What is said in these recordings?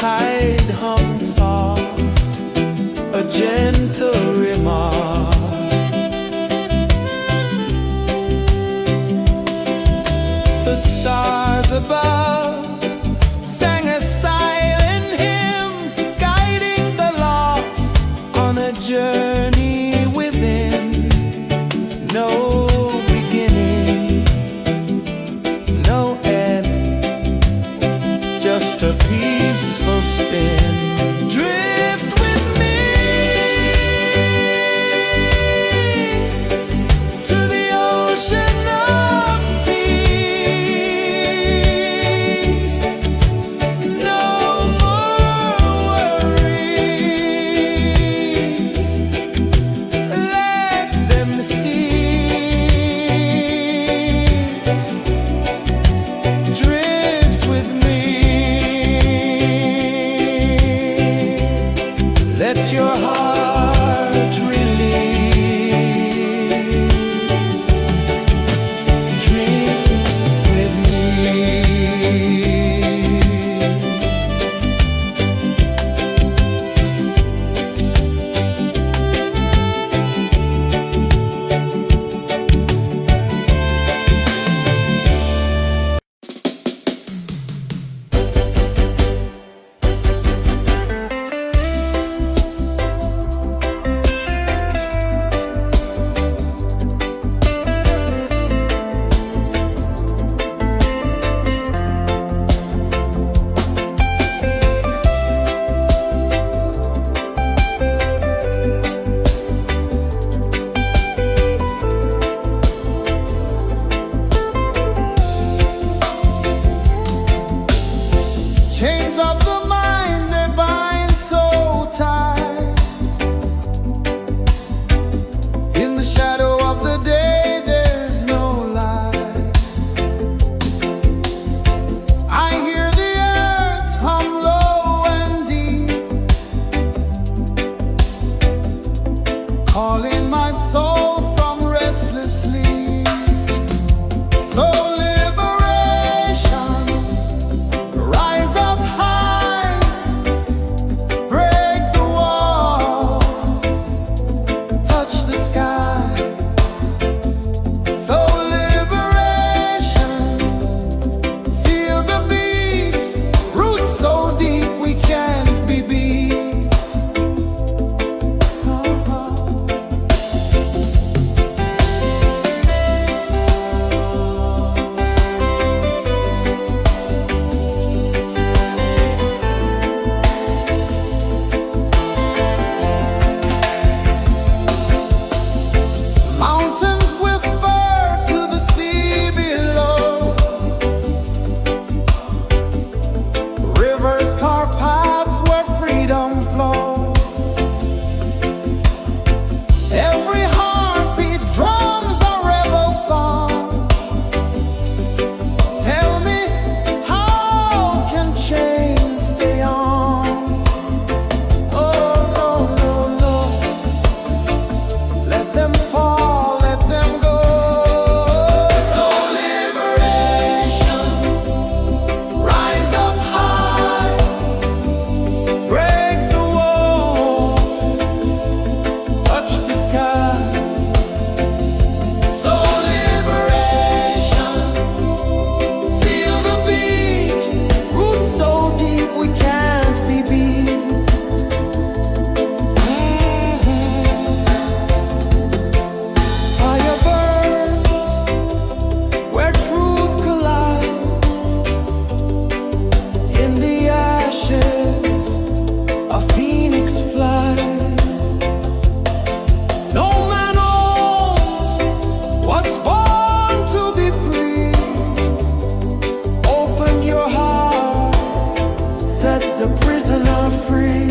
tide hung soft, a gentle remark. The stars above sang a silent hymn, guiding the lost on a journey within. No beginning, no end, just a peaceful spin. Drift with me to the ocean of peace. No more worries, let them cease. Drift with me, let your heart release. Dream with me. Chains of the mind, they bind so tight. In the shadow of the day, there's no light. I hear the earth hum low and deep, calling my soul from restless sleep. So liberation, rise up high, break the walls, touch the sky. So liberation, feel the beat, roots so deep we can't be beat. Mountains whisper to the sea below, rivers carve paths where freedom flows. Every heartbeat drums a rebel song. Tell me, how can chains stay on? Oh no, no, no, let them fall, let them go. So liberation, rise up high, break the walls, touch the sky. So liberation, feel the beat, roots so deep we can't be beat. Fire burns where truth collides. In the ashes, a phoenix flies. No man knows what's born to be free. Open your heart, set the prisoner free.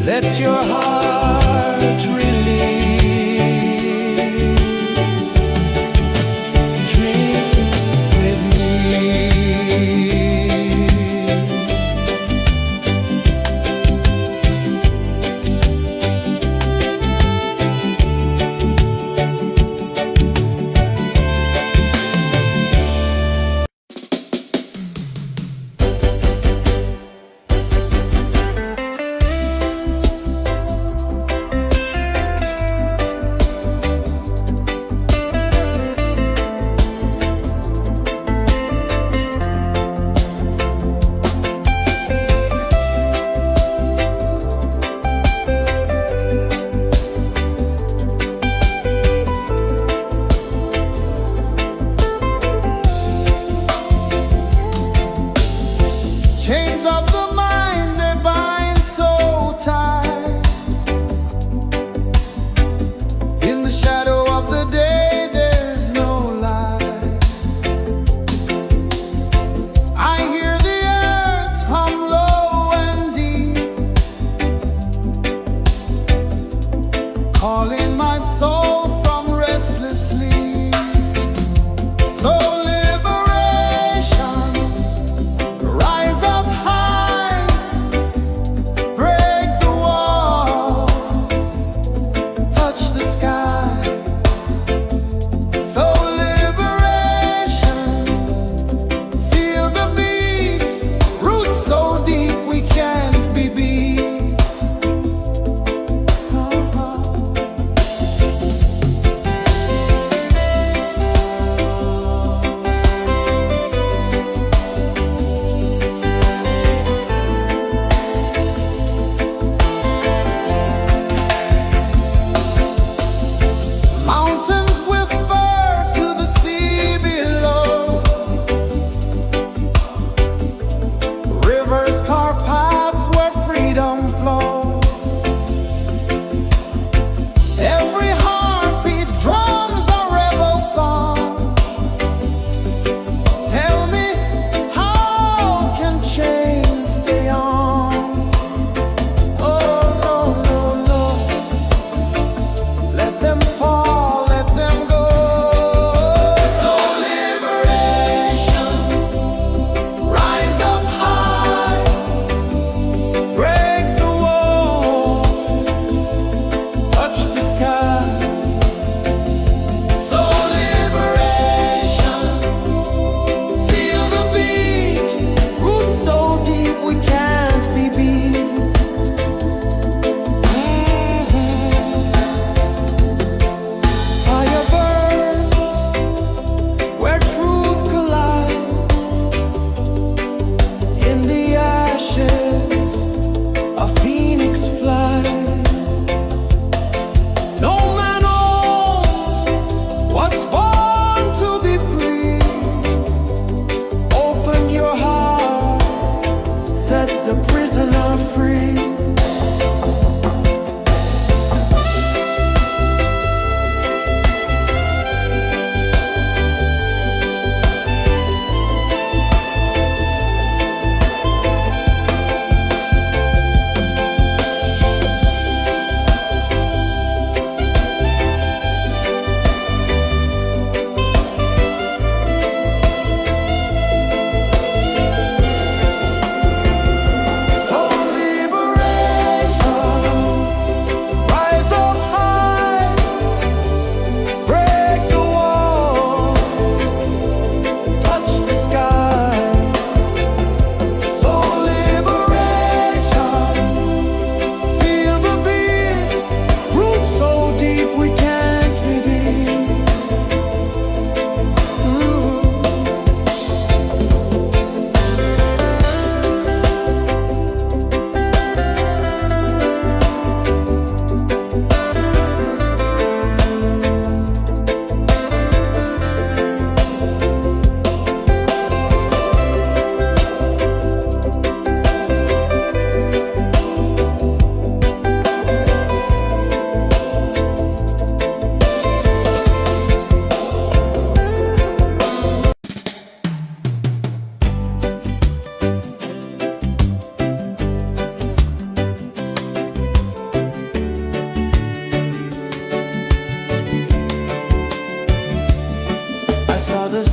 Let your heart release. Dream with me.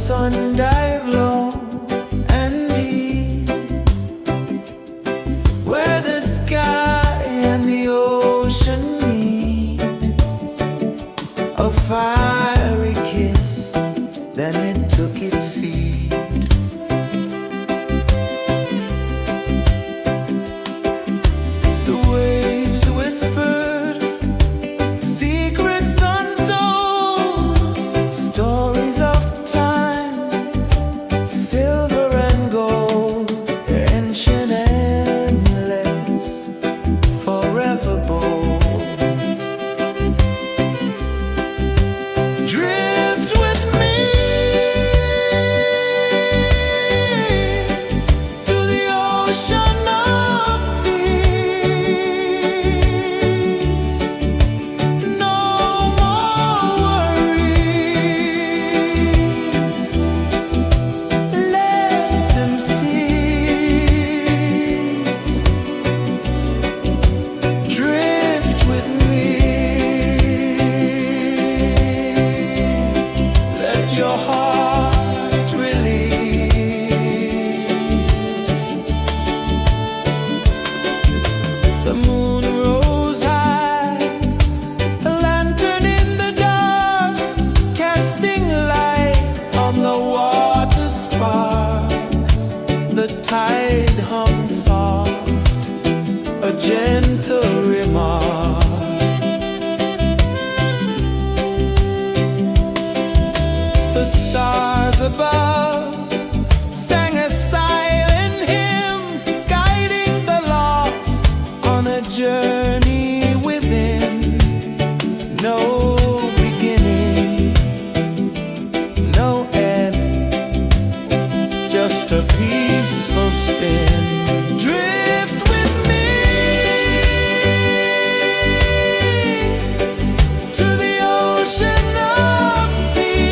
sun dive low and deep, where the sky and the ocean meet. A fiery kiss, then it took its seed. The waves whispered secrets untold, stories of time, silver and gold, ancient, endless, forever bold. Drift with me to the ocean of peace. No more worries, let them cease. Drift with me, let your heart release. The moon rose high, a lantern in the dark, casting light on the water spark. The tide hummed soft, a gentle remark. The stars above sang a silent hymn, guiding the lost on a journey within. No beginning, no end, just a peaceful spin. Drift with me to the ocean of peace.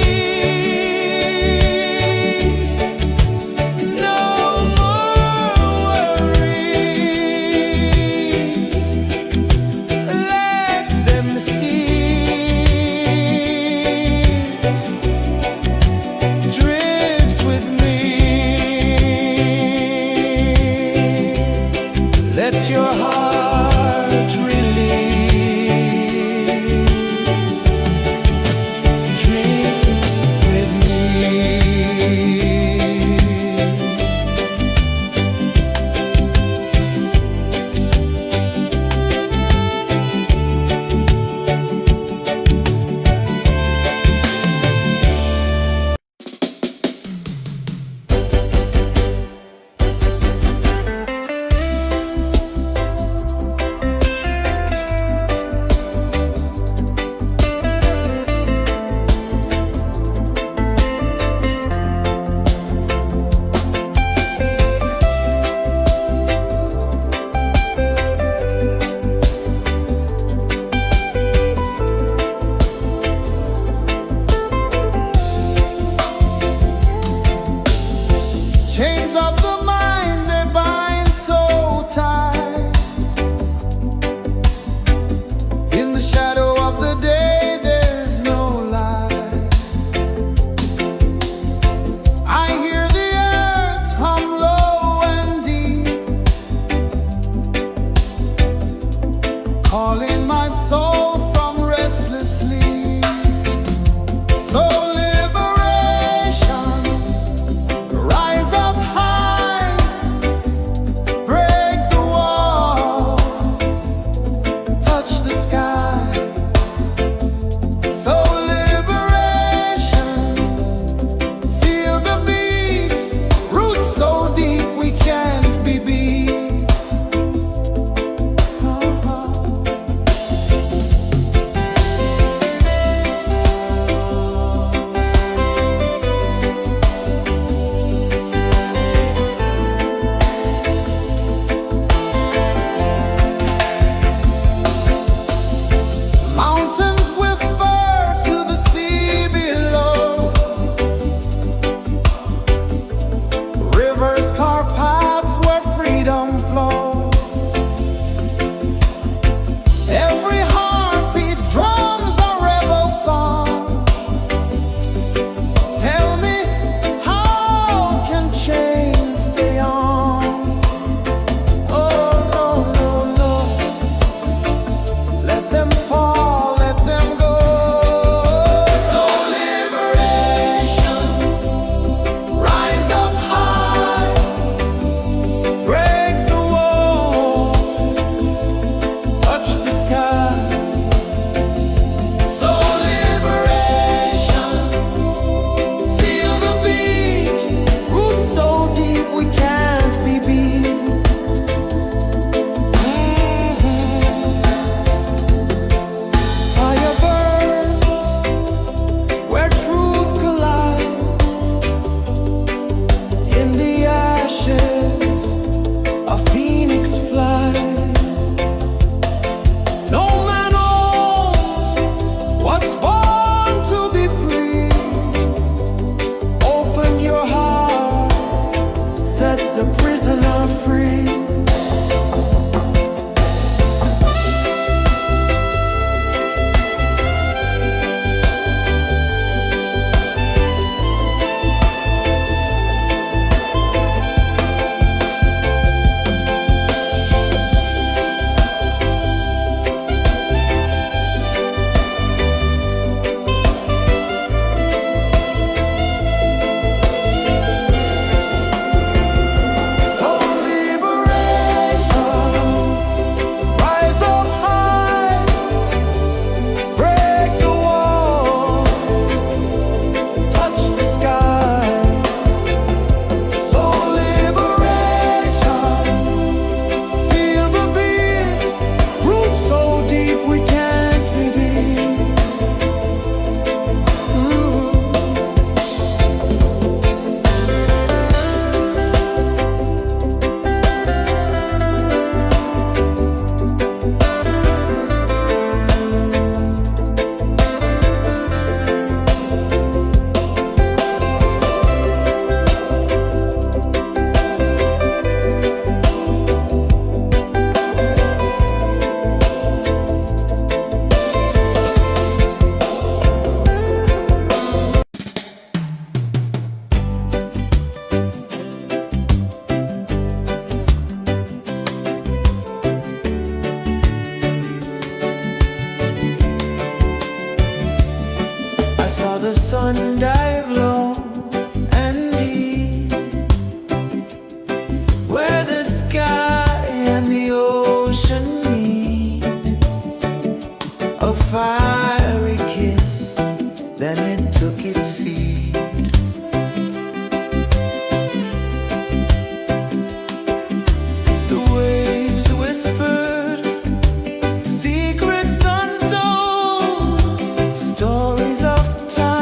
No more worries, let them cease. Drift with me, let your heart release. Drift with me. Chains of the mind, they bind so tight. In the shadow of the day, there's no light. I hear the earth hum low and deep, calling my soul from restless sleep. So liberation, rise up high, break the wall, touch the sky. So liberation, feel the beat, roots so deep we can't be beat. sun dive low and deep, where the sky and the ocean meet, a fiery kiss, then it took its seat. The waves whispered secrets untold, stories of time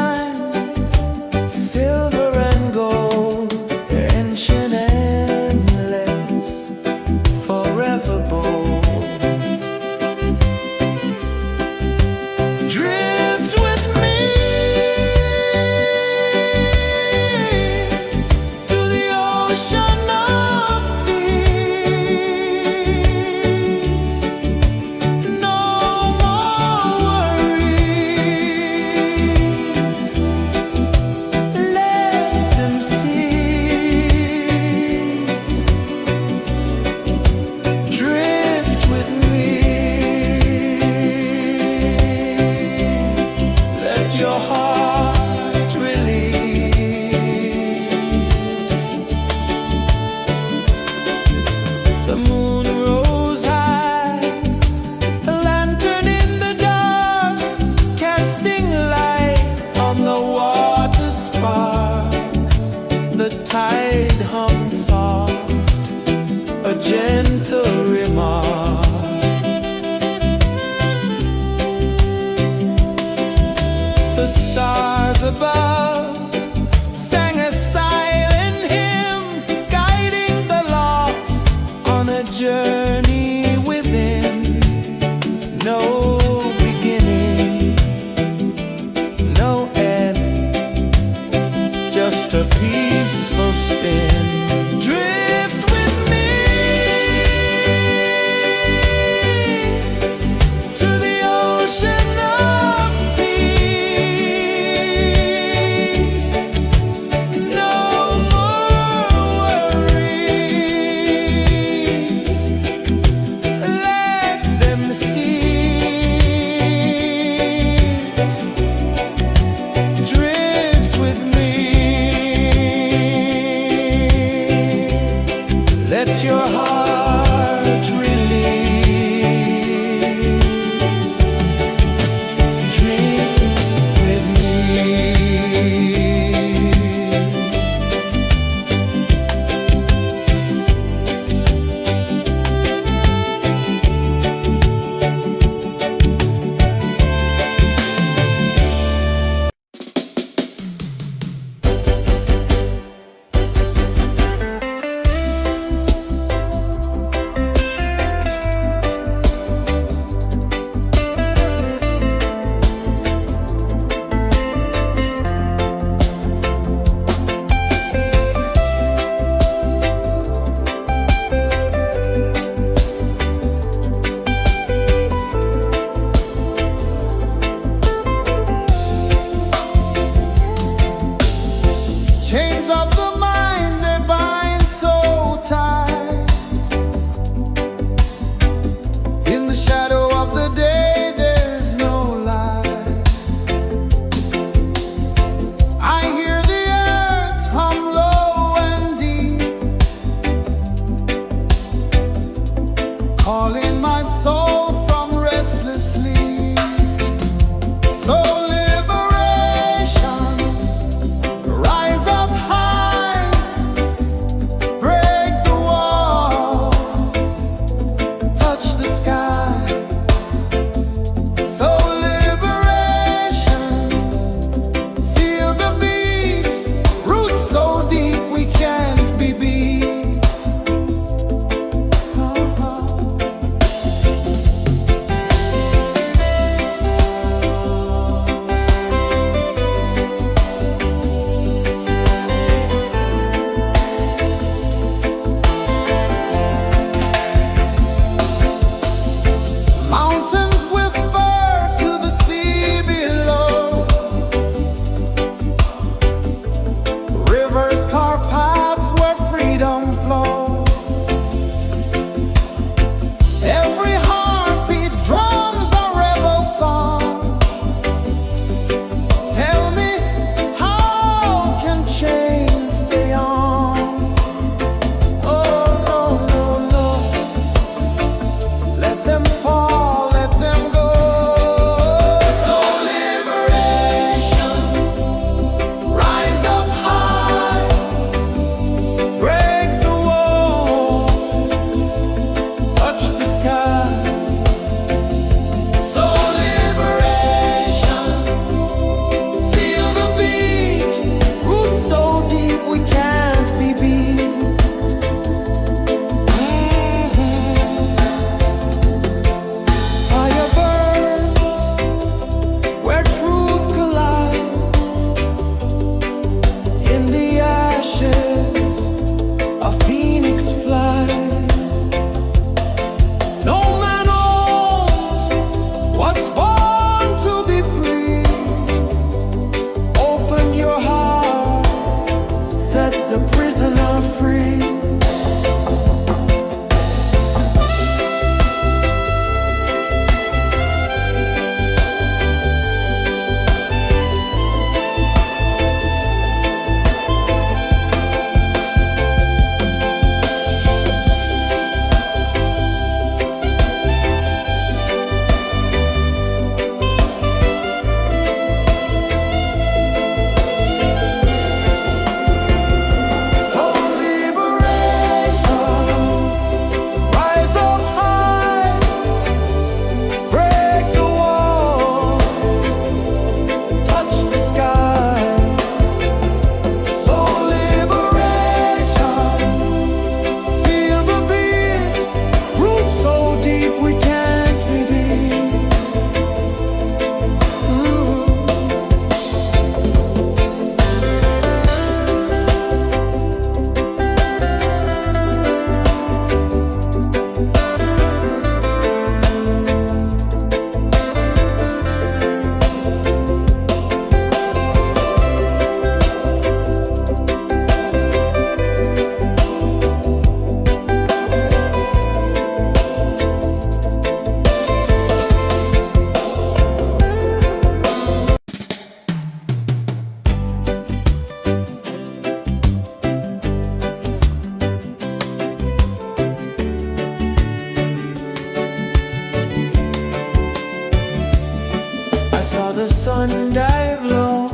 sun dive low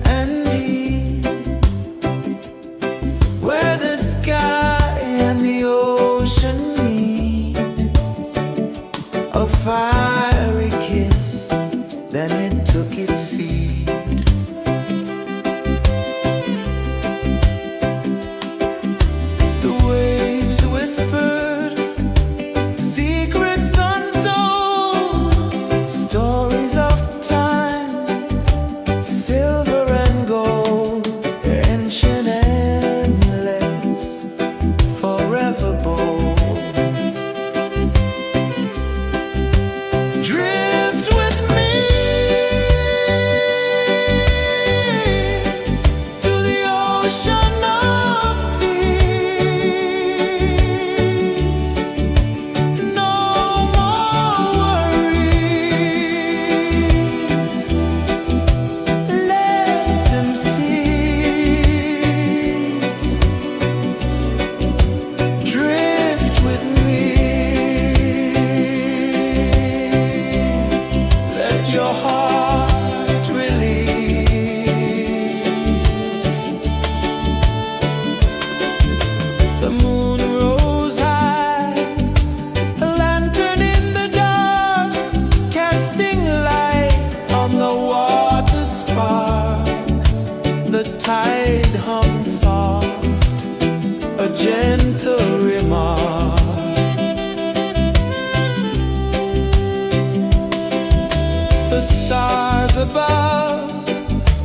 and deep, where the sky and the ocean meet. A fiery kiss, then it took its seed. The waves whispered secrets untold, stories of time, silver and gold, ancient, endless, forever bold. Drift with me to the ocean of peace. No more worries, let them cease. Drift with me, let your heart release. The moon rose high, a lantern in the dark, casting light on the water spark. The tide hummed soft, a gentle remark. The stars above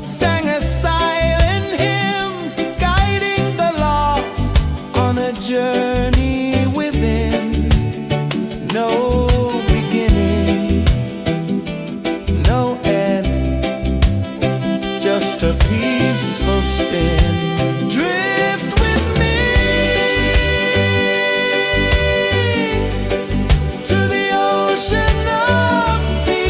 sang a silent hymn, guiding the lost on a journey within. No beginning, no end, just a peaceful spin. Drift with me to the ocean of peace.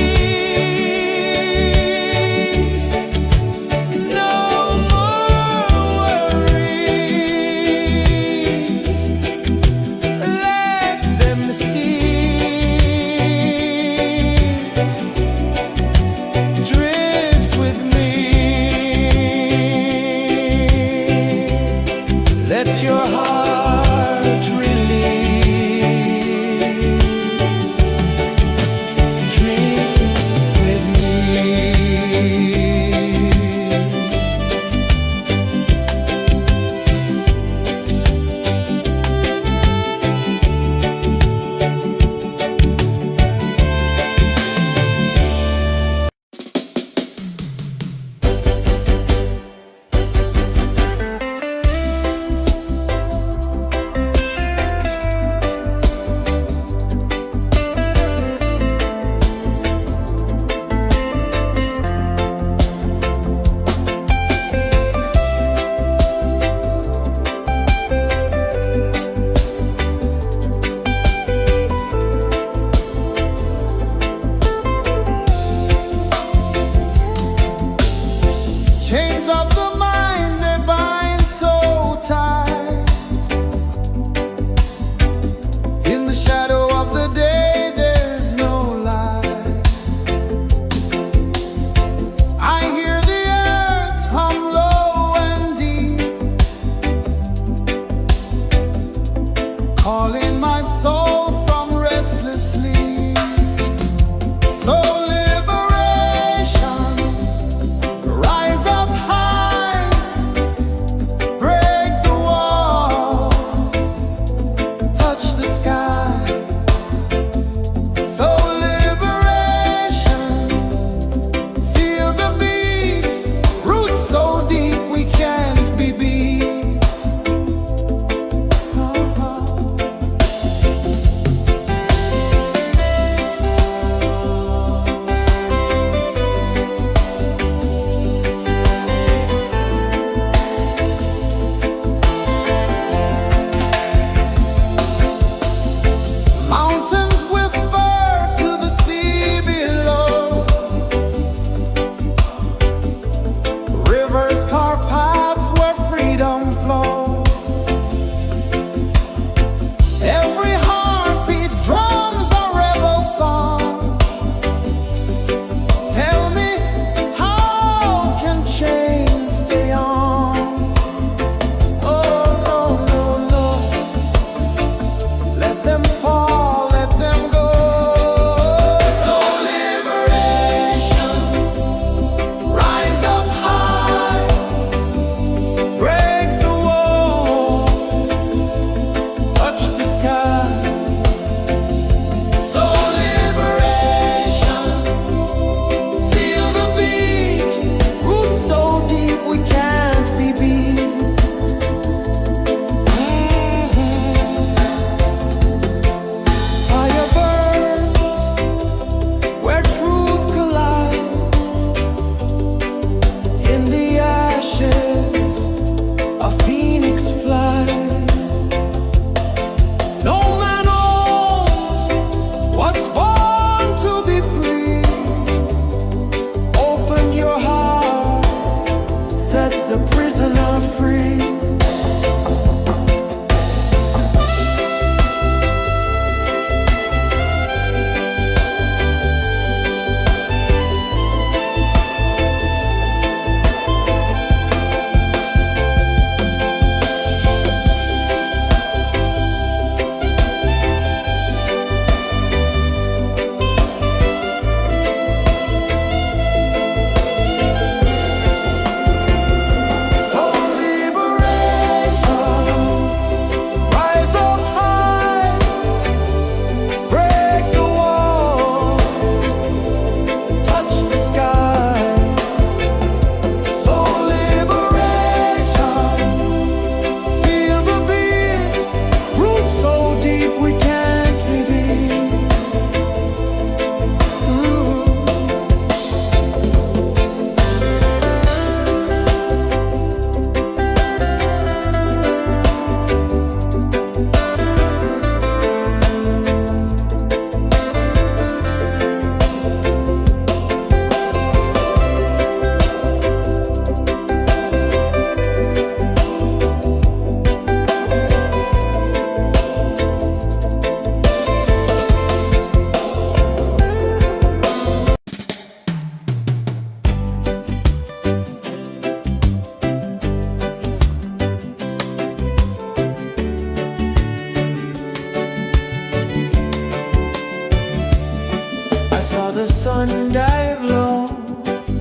saw the sun dive low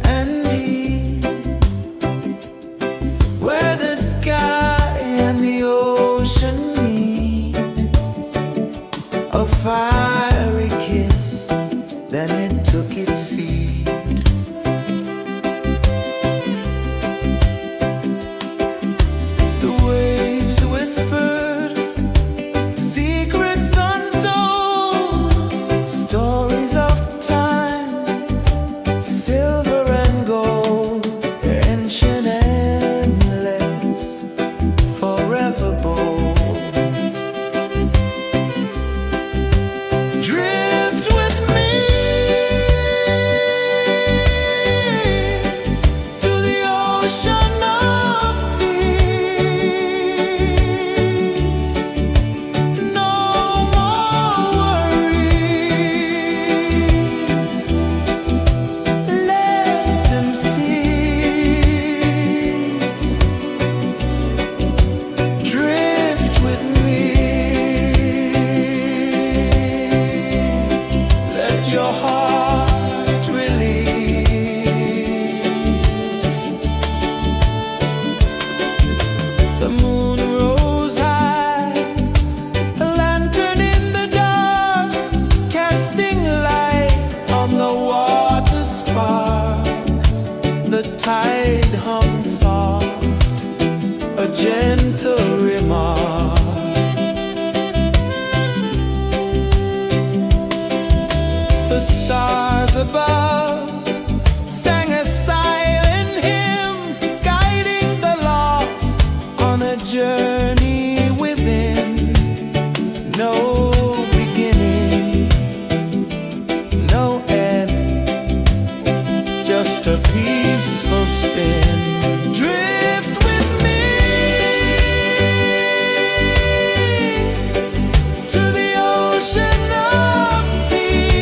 and deep, where the sky and the ocean meet. A fiery kiss, then it took its seat. The waves whispered secrets untold, stories of time, silver and gold, ancient, endless, forever bold. Drift with me to the ocean of peace. No more worries, let them cease. Drift with me, let your heart release. The moon rose high, a lantern in the dark, casting light on the water spark. The tide hummed soft, a gentle remark. The stars above sang a silent hymn, guiding the lost on a journey within. No beginning, no end, just a peaceful spin. Drift with me to the ocean of peace.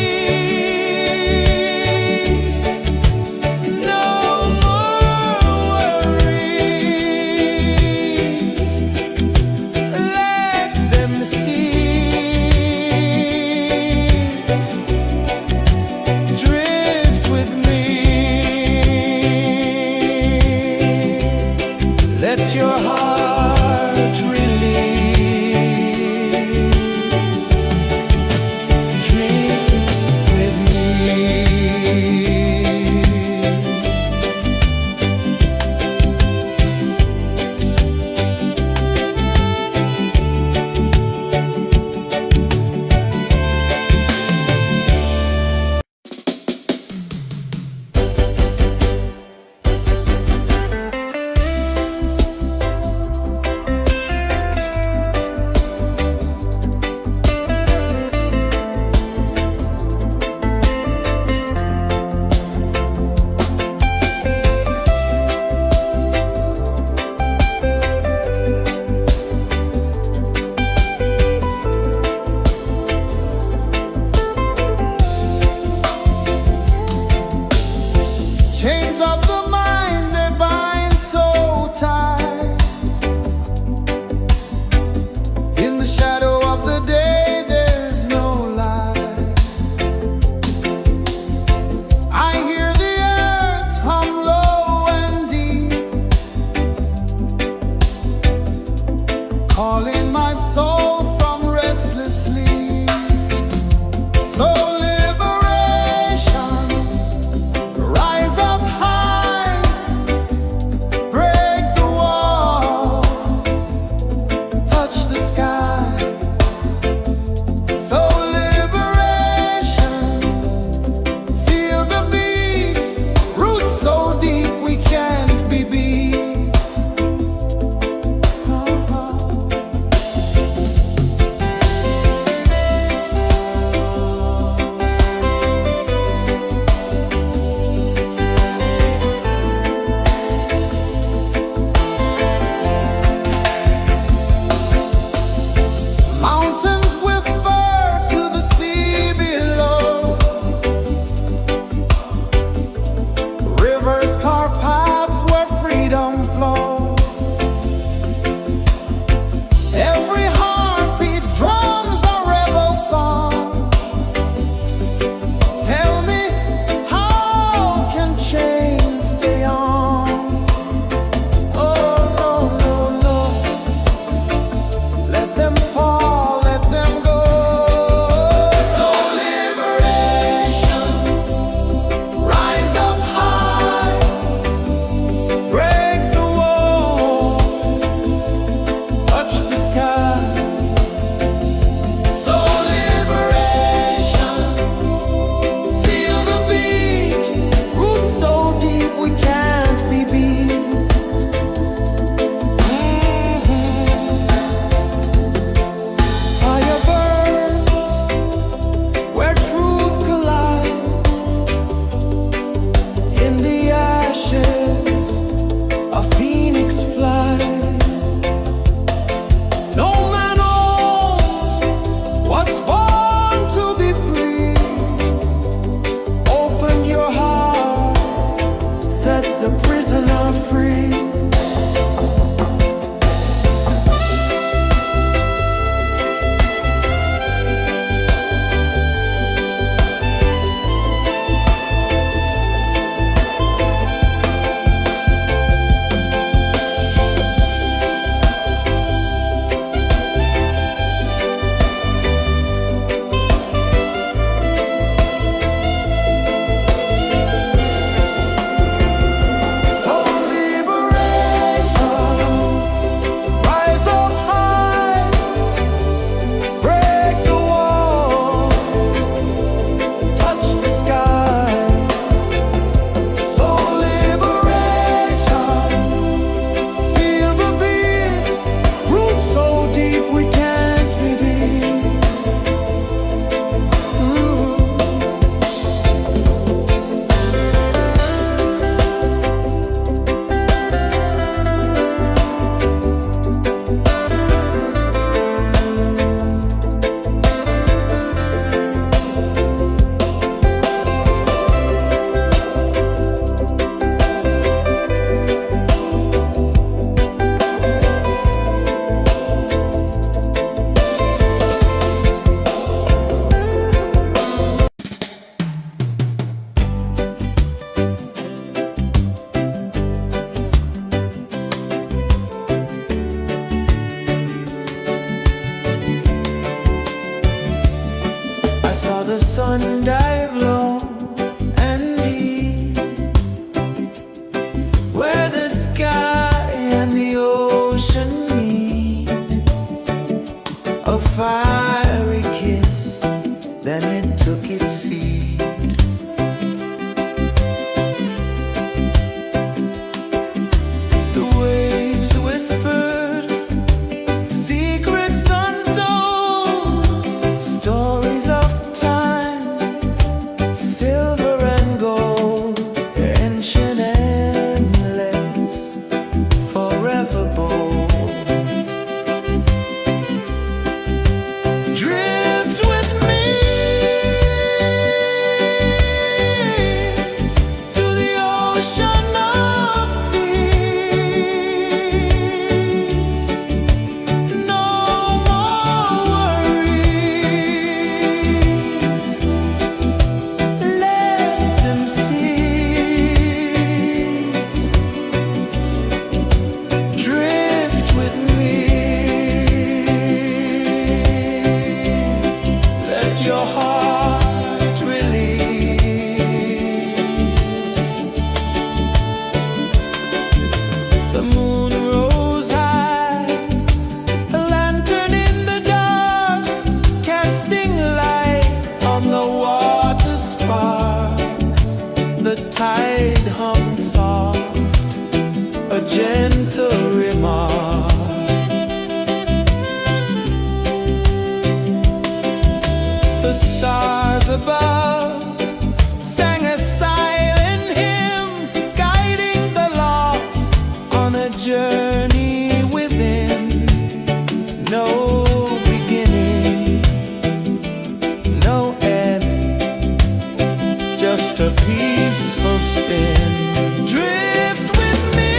just a peaceful spin. Drift with me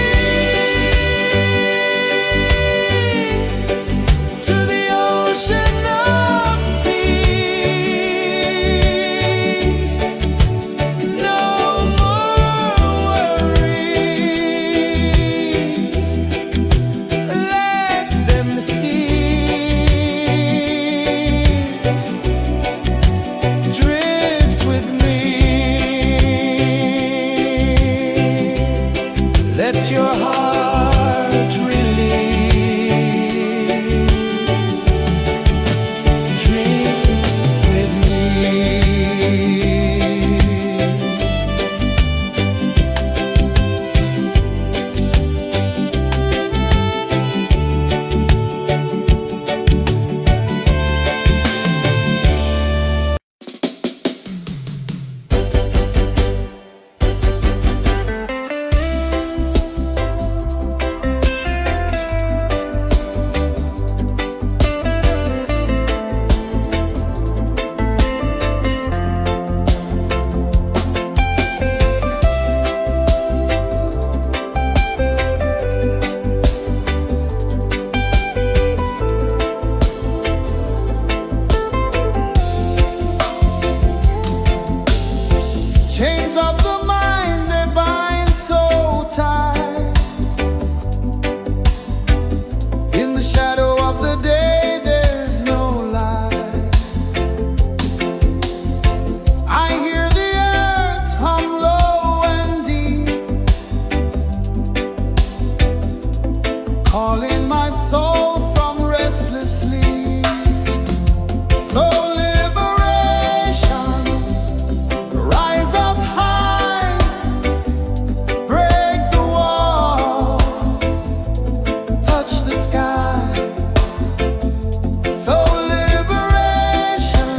to the ocean of peace. No more worries. Let them cease. Drift with me. Let your heart release. Dream with me. Chains of the mind, they bind so tight. In the shadow of the day, there's no light. I hear the earth hum low and deep, calling my soul from restless sleep. So liberation, rise up high, break the walls, touch the sky. So liberation,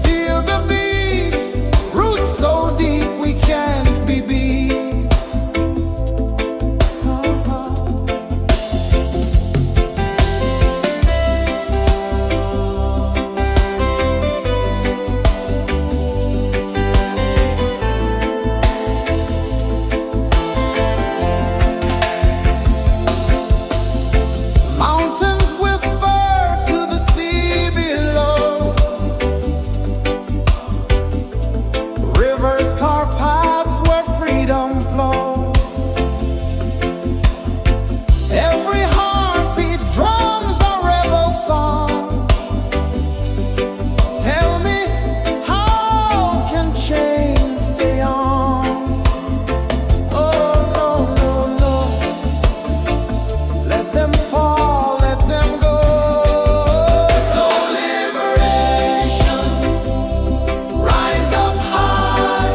feel the beat, roots so deep we can't be beat. Mountains whisper to the sea below. Rivers carve paths where freedom flows. Every heartbeat drums a rebel song. Tell me, how can chains stay on? Oh, no, no, no. Let them fall, let them go. So liberation, rise up high,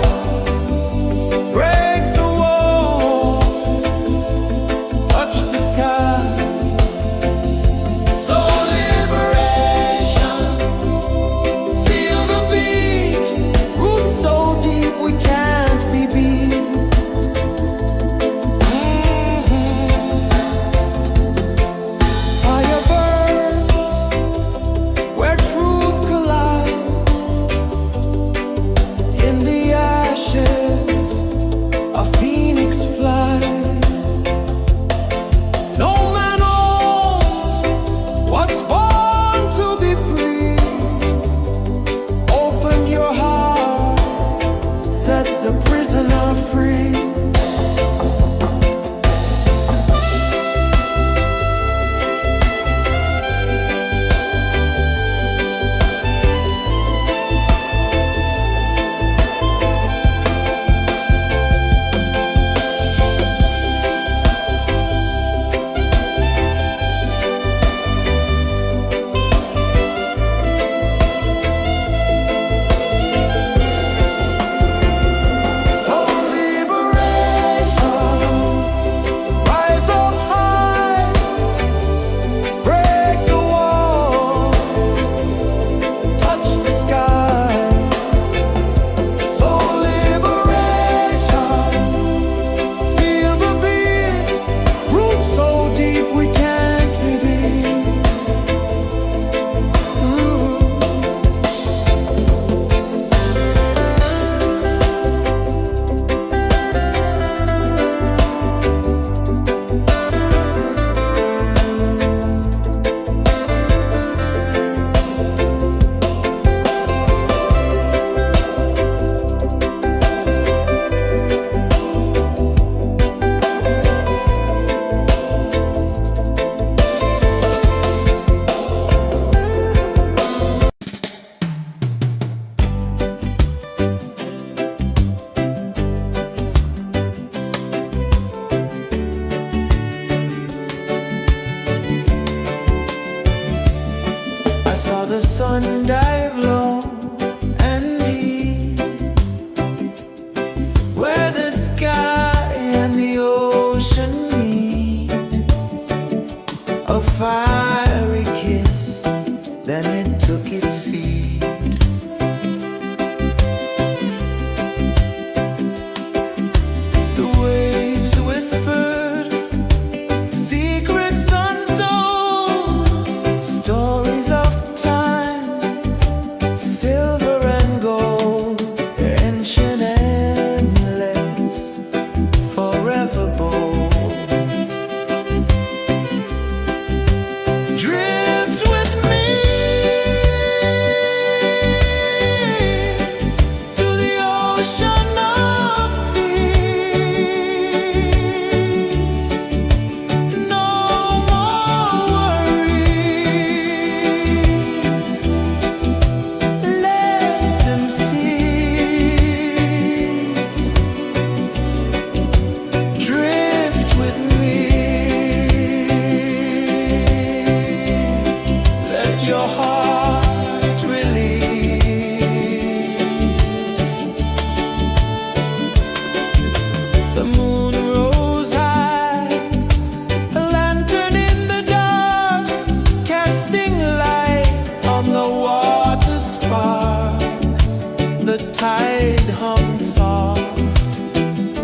tide hung soft,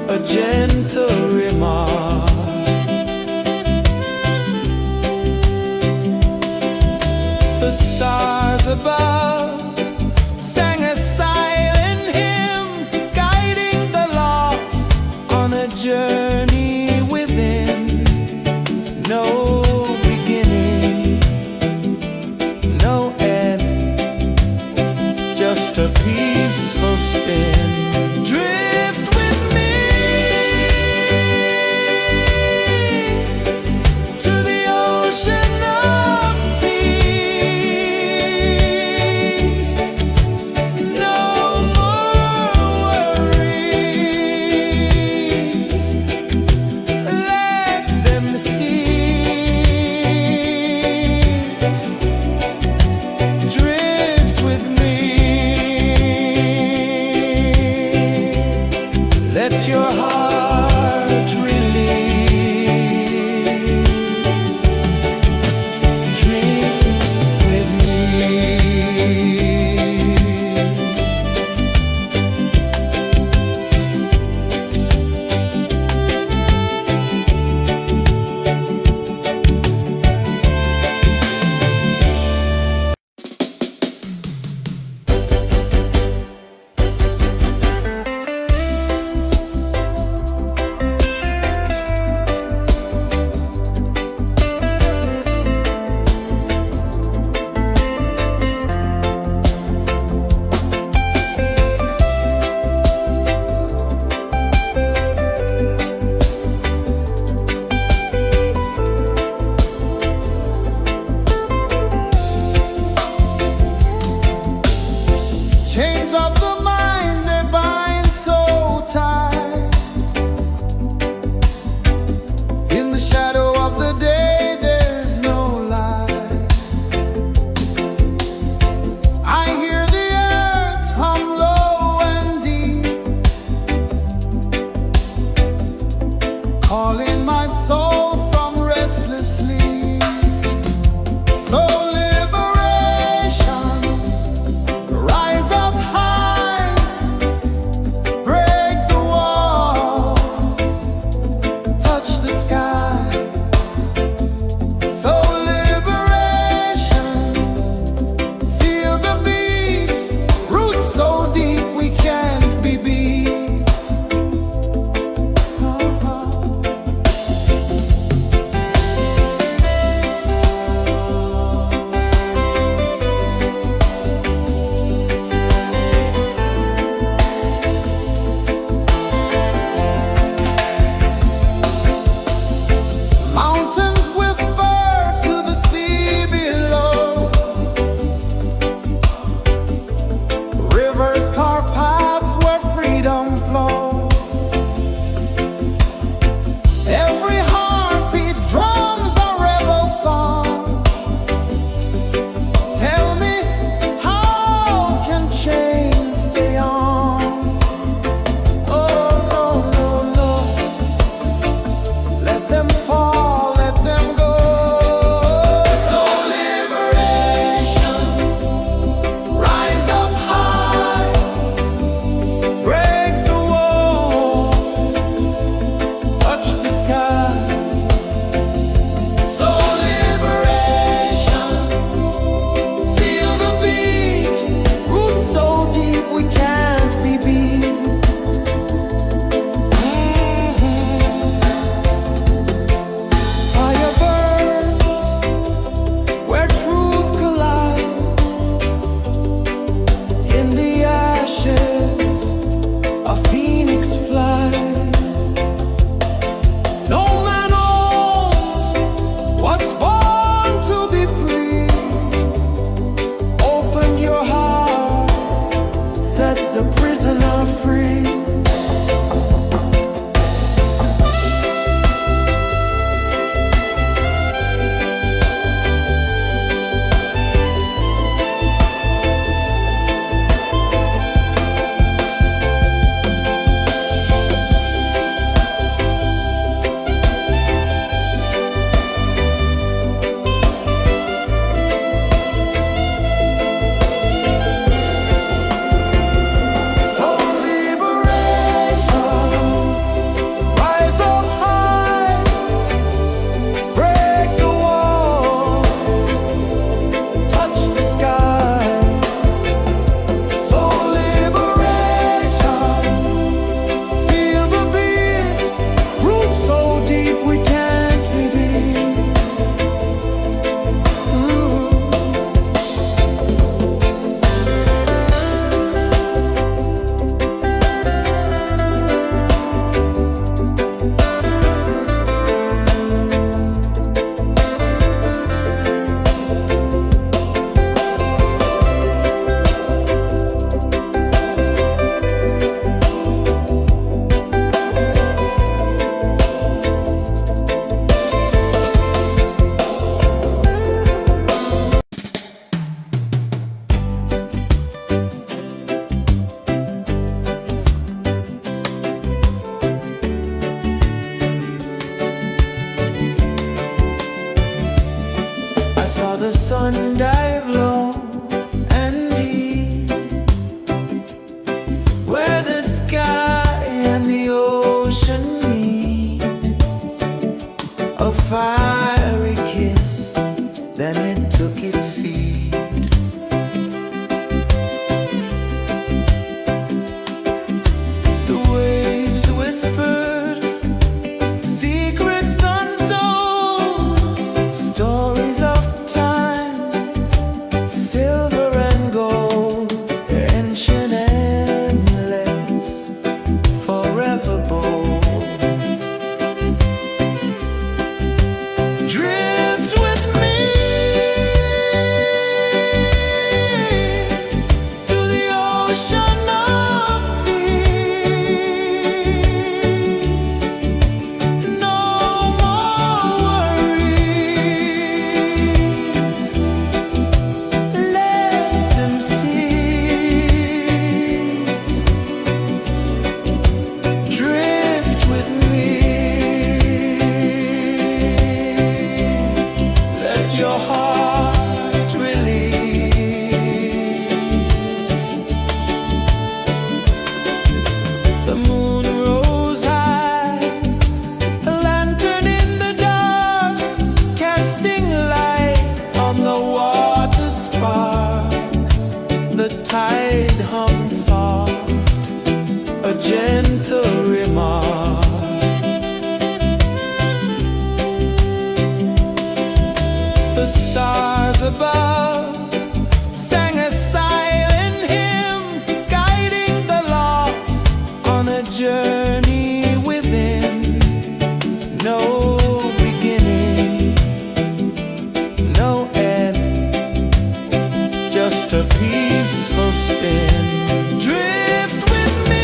a gentle remark. The stars above sang a silent hymn, guiding the lost on a journey within. No beginning, no end, just a peaceful spin. a gentle remark. The stars above sang a silent hymn, guiding the lost on a journey within. No beginning, no end, just a peaceful spin. Drift with me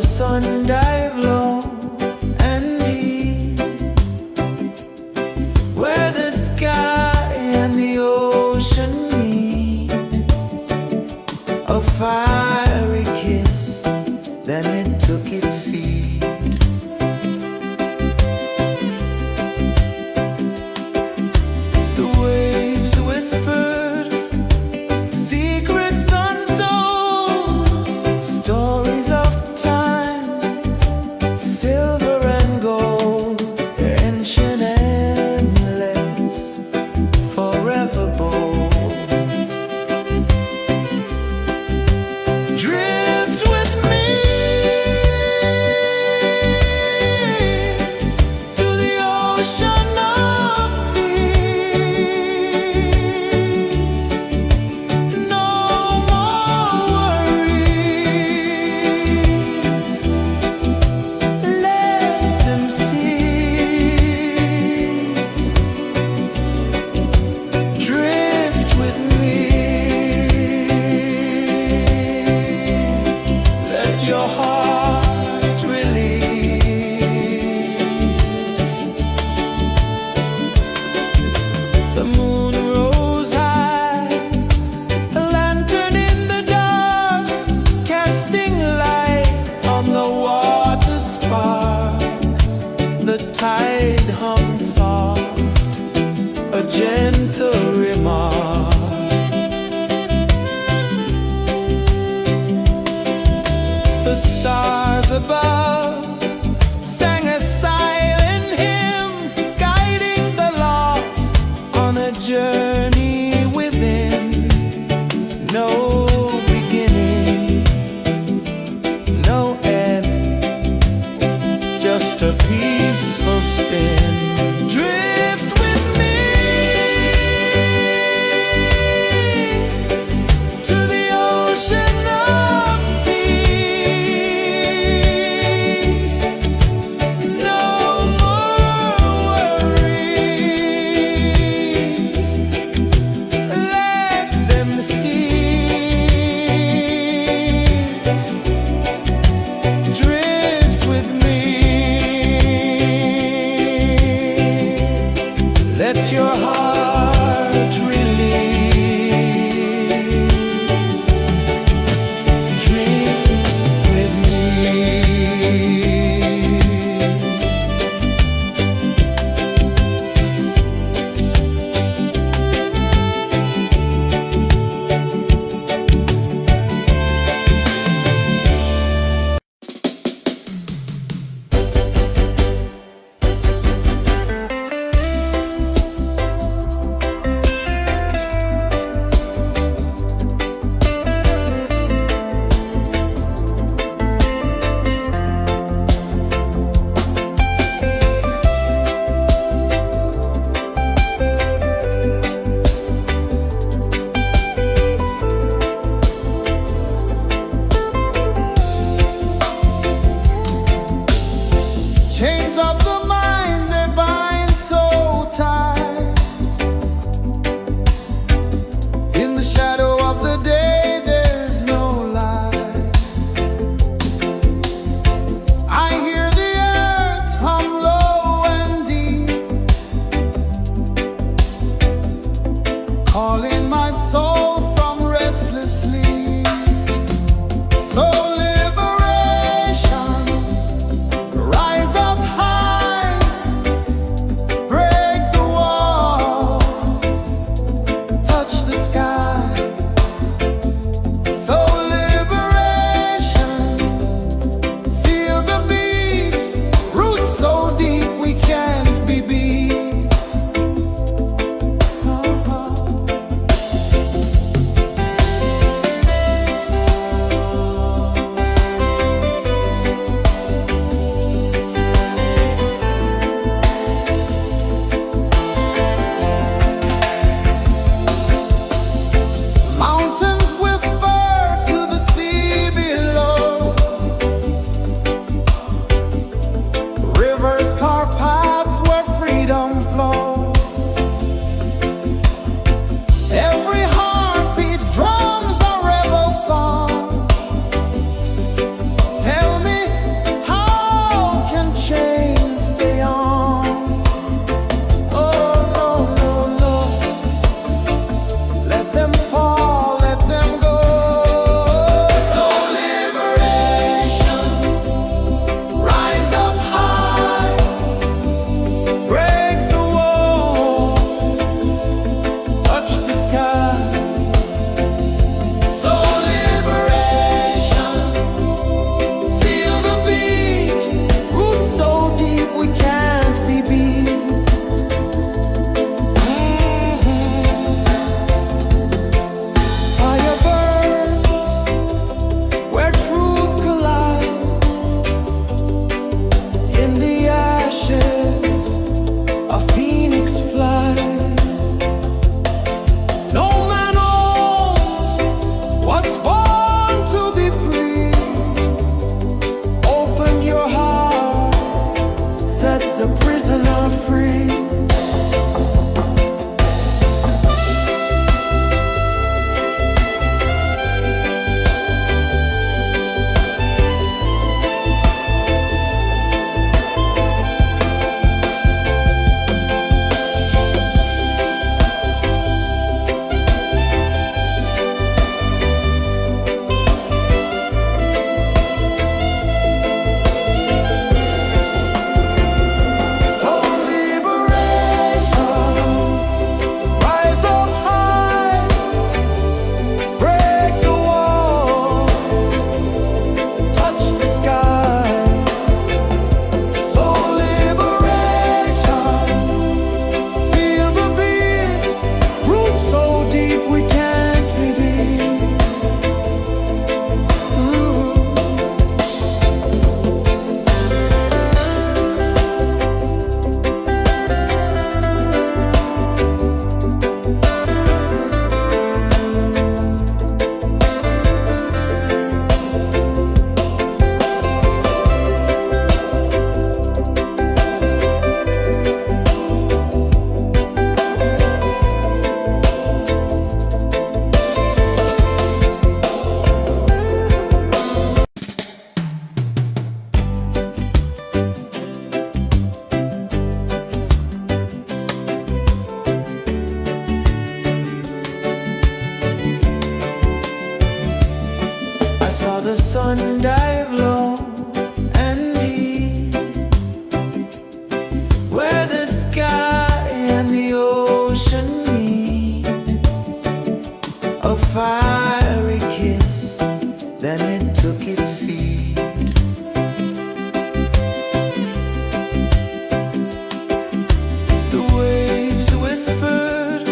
the sun dive low and deep, where the sky and the ocean meet, a fiery kiss, then it took its seat. The waves whispered secrets untold, stories of time the sun dive low and deep, where the sky and the ocean meet. A fiery kiss, then it took its seed. The waves whispered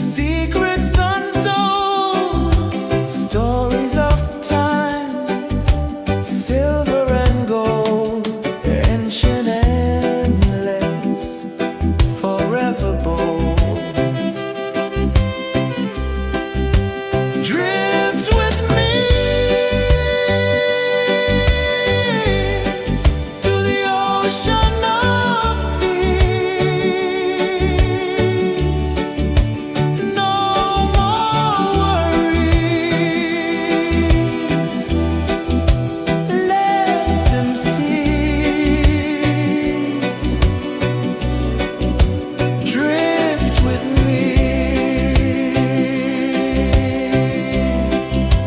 secrets untold, stories of time, silver and gold, ancient, endless, forever bold. Drift with me to the ocean of peace. No more worries, let them cease. Drift with me,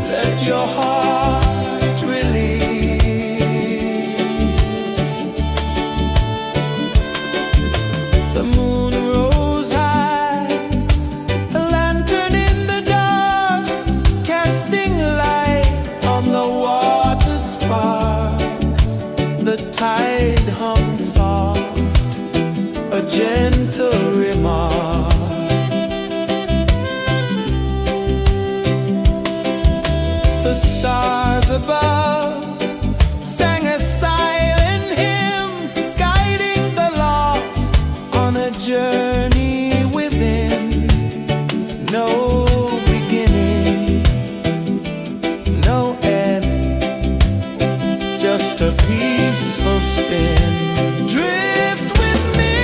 let your heart release. The moon rose high, a lantern in the dark, casting light on the water spark. The tide hummed soft, a gentle remark. The stars above sang a silent hymn, guiding the lost on a journey within. No beginning, no end, just a peaceful spin. Drift with me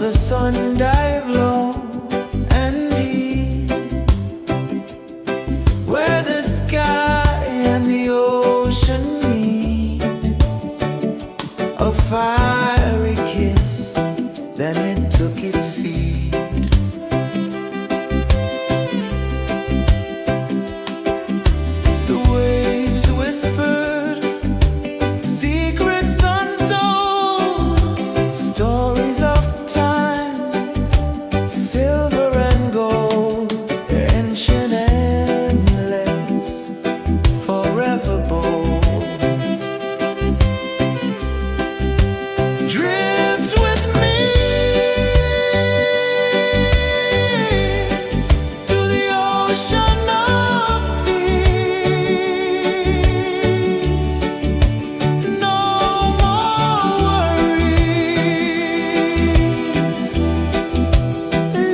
the sun dive low and deep, where the sky and the ocean meet. A fiery kiss, then it took its seed. The waves whispered secrets untold, stories of time, silver and gold, ancient, endless, forever bold. Drift with me to the ocean of peace. No more worries,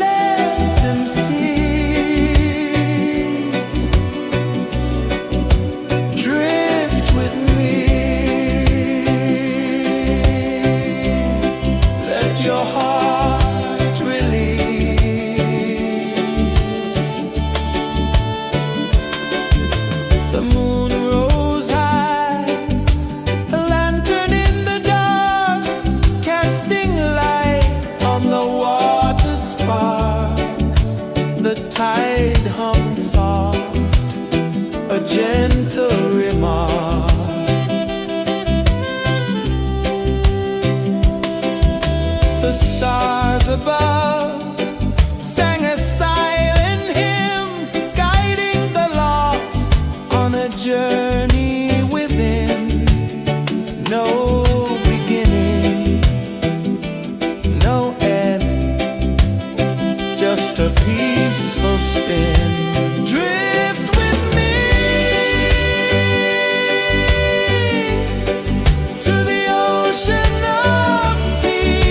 let them cease. Drift with me, let your heart release. The moon rose high, a lantern in the dark, casting light on the water spark. The tide hummed soft, a gentle remark. The stars above sang a silent hymn, guiding the lost on a journey within. No beginning, no end, just a peaceful spin. Drift with me to the ocean of peace.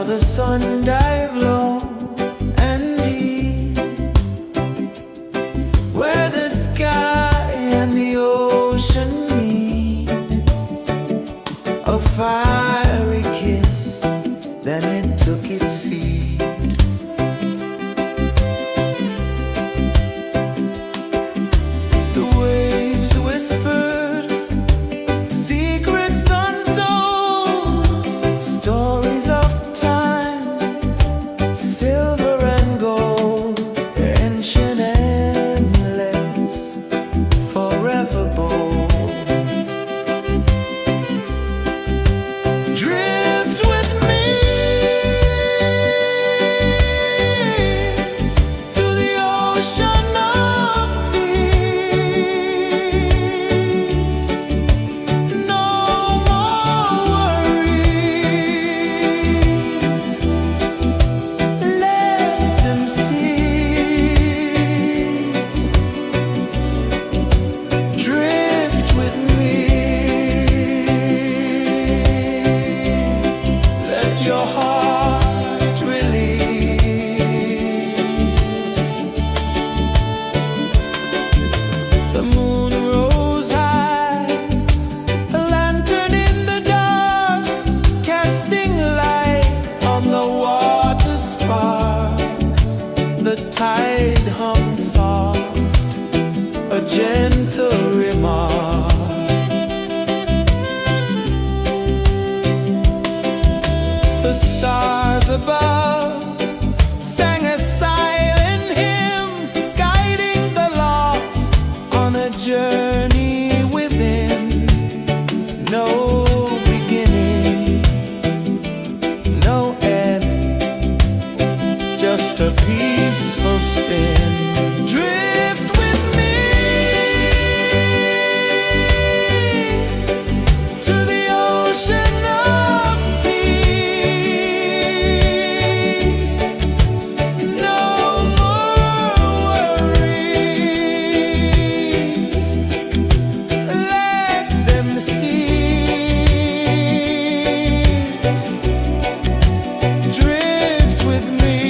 saw the sun dive low and deep, where the sky and the ocean meet. A fiery kiss, then it took its seat. The waves whispered secrets untold, stories of time, silver and gold, ancient, endless, forever bold. Drift with me to the ocean of peace. No more worries, let them cease. Drift with me, let your heart release. The moon rose high, a lantern in the dark, casting light on the water spark. The tide hummed soft, a gentle remark. The stars above sang a silent hymn, guiding the lost on a journey within. No beginning, no end, just a peaceful spin. Drift with me to the ocean of peace. No more worries, let them cease. Drift with me.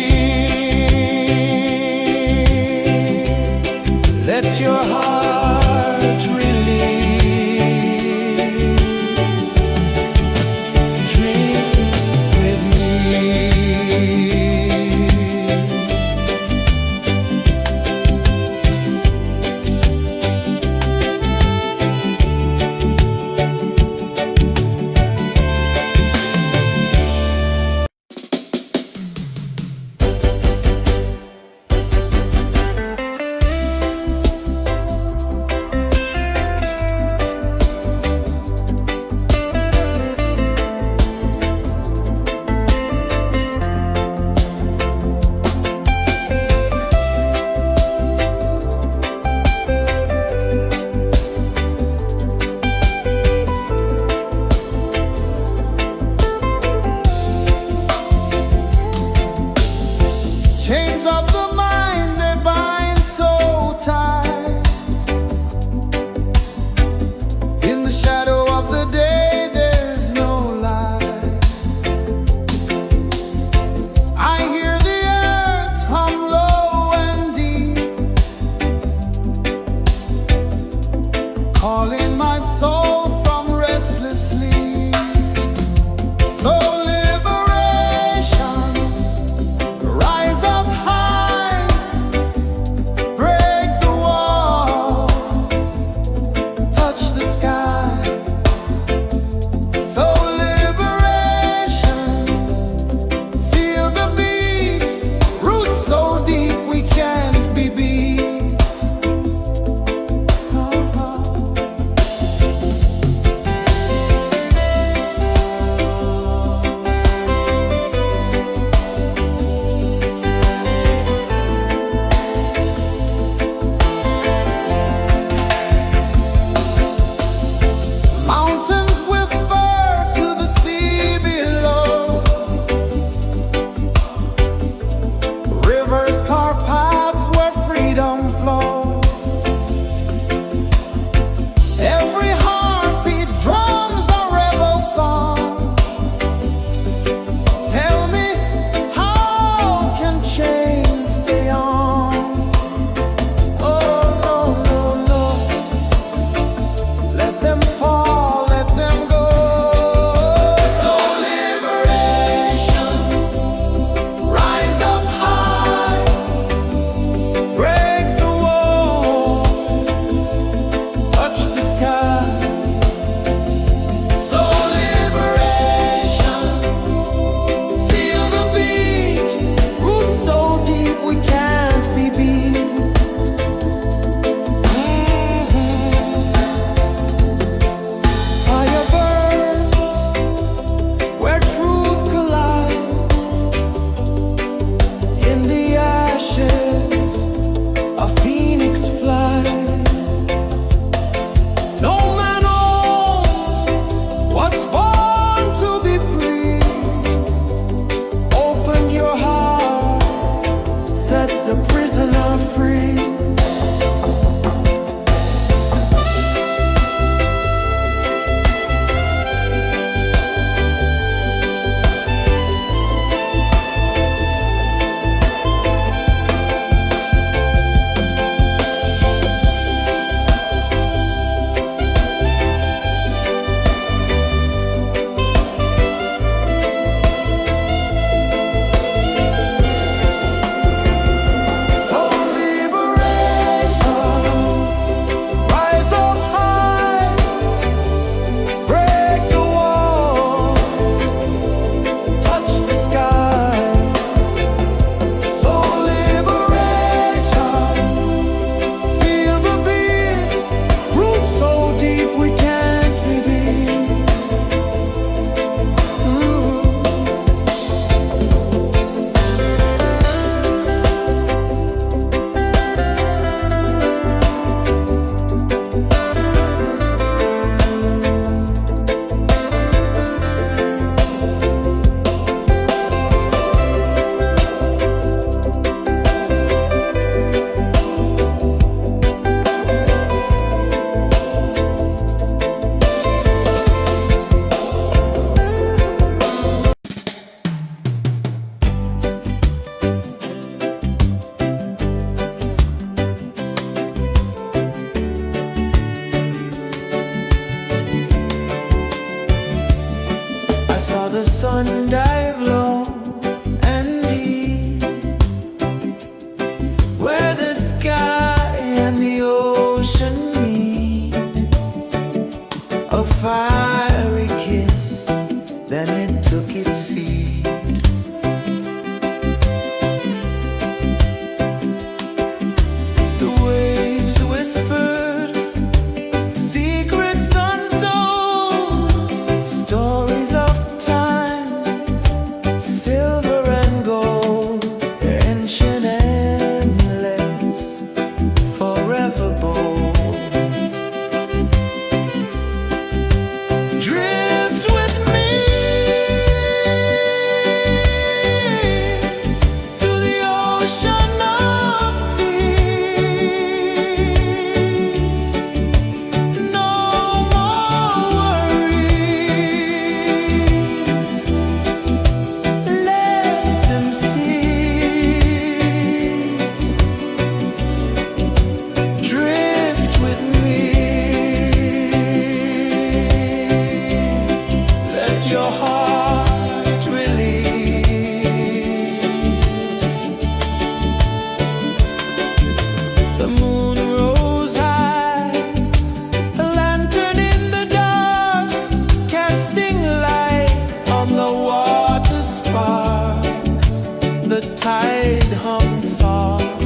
the tide hung soft,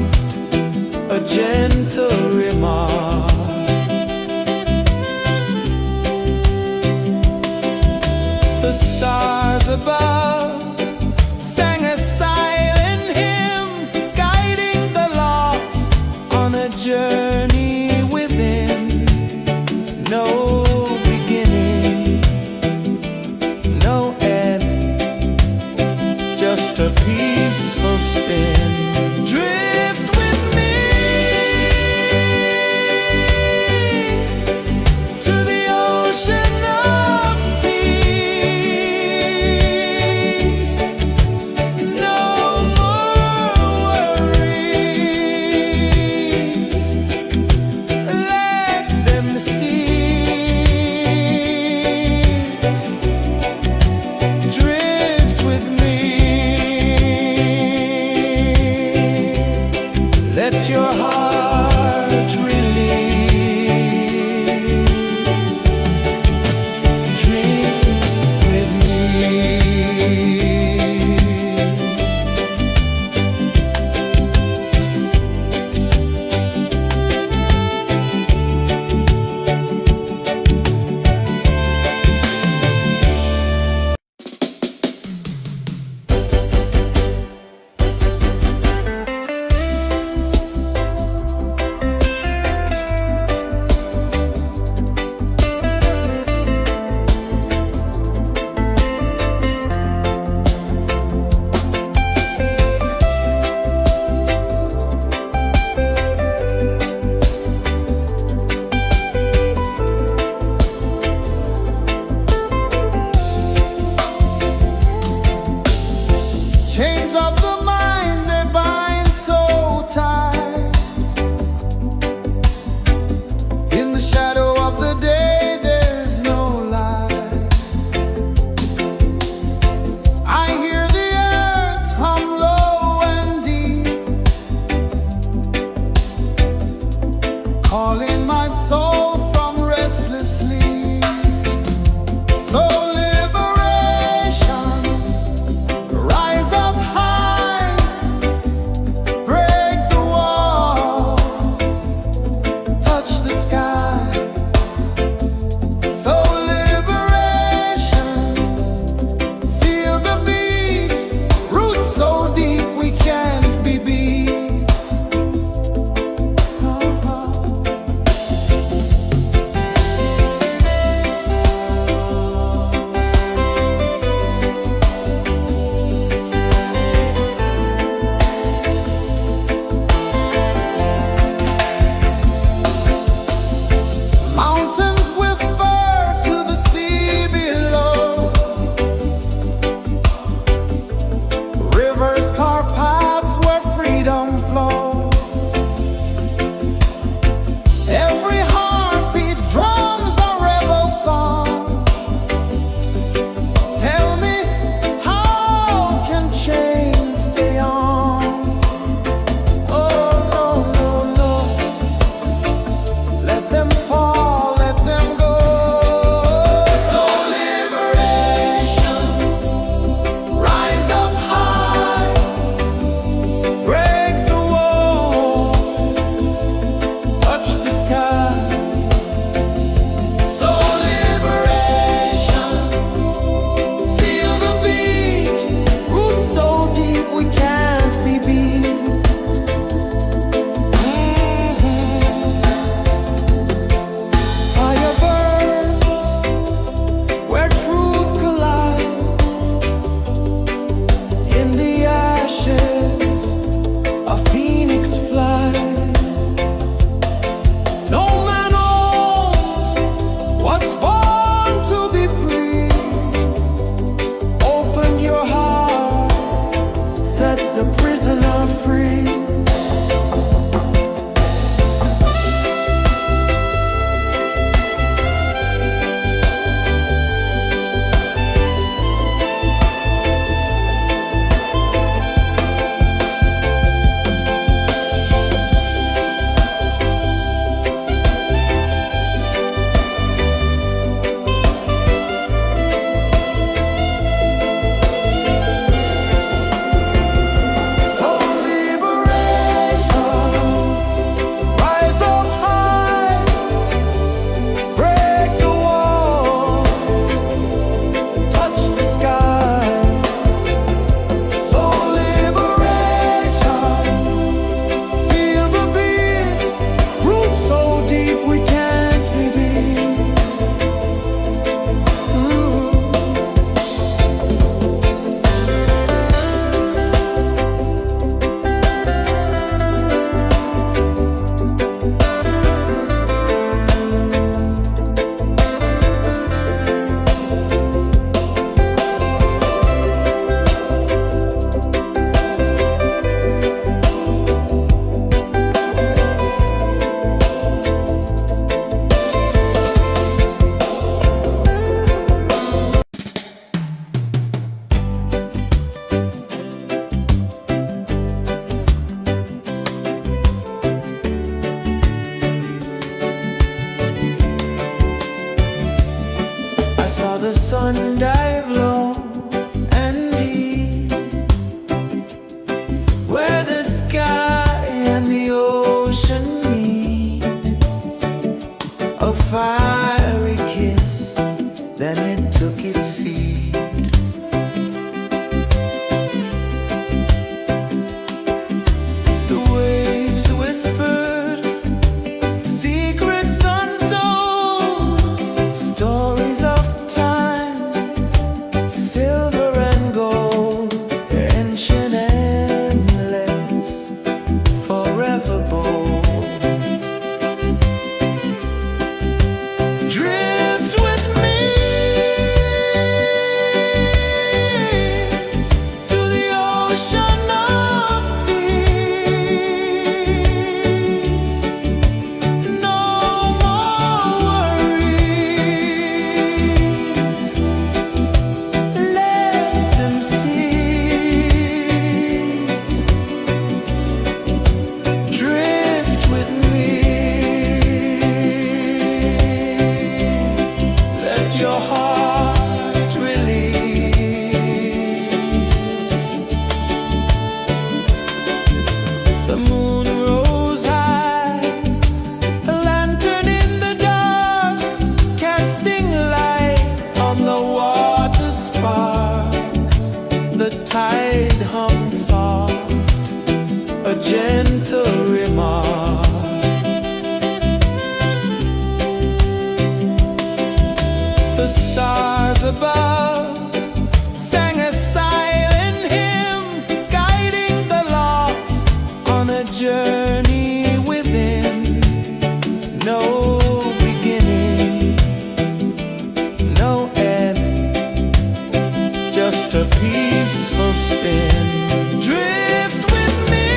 a gentle remark. The stars above sang a silent hymn, guiding the lost on a journey within. No beginning, no end, just a peaceful spin. Drift with me to the ocean of peace. No more worries, let them cease. Drift with me, let your heart release. Dream with me. Chains of the mind, they bind so tight. In the shadow of the day, there's no light. I hear the earth hum low and deep, calling my soul from restless sleep. So liberation, rise up high, break the walls, touch the sky. So liberation, feel the beat, roots so deep we can't be beat. Mountains whisper to the sea below, rivers carve paths where freedom flows. Every heartbeat drums a rebel song. Tell me, how can chains stay on? Oh no, no, no, let them fall, let them go. So liberation, rise up high, Break the walls, touch the sky. so liberation, feel the beat, roots so deep we can't be beat. Fire burns where truth collides. In the ashes, a phoenix flies. No man owns what's born to be free. Open your heart, set the prisoner free. ocean of peace. No more worries. Let them cease. Drift with me. Let your heart release. The moon rose high, a lantern in the dark, casting light on the water spark. The tide hummed soft, a gentle remark. The stars above sang a silent hymn, guiding the lost on a journey within. No beginning, no end, just a peaceful spin. Drift with me.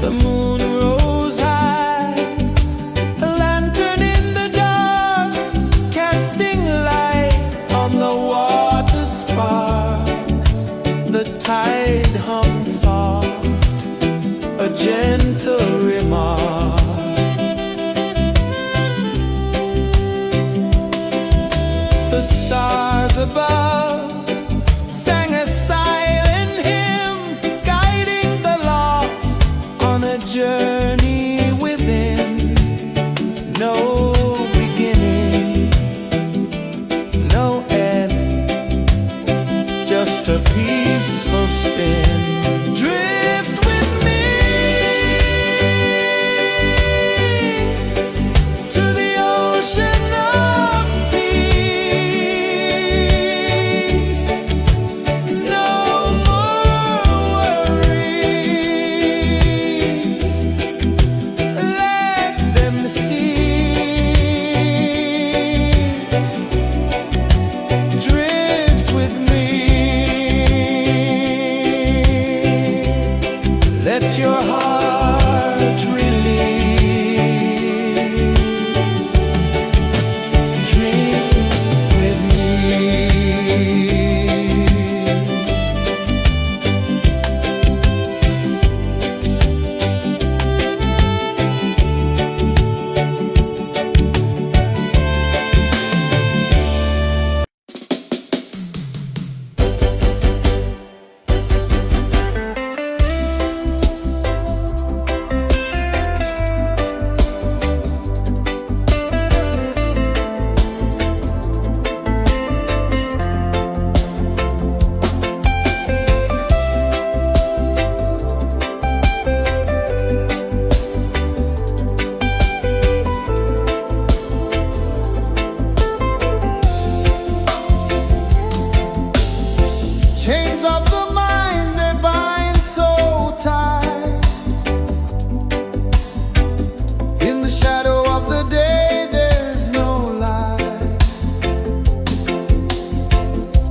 The moon rose high, a lantern in the dark, casting light on the water spark. The tide hummed soft, a gentle remark. The stars above sang a silent hymn, guiding the lost on a journey within. No beginning, no end, just a peaceful spin. Drift with me to the ocean of peace. No more worries, let them cease. Drift with me, let your heart release. Dream with me. Chains of the mind, they bind so tight. In the shadow of the day, there's no light.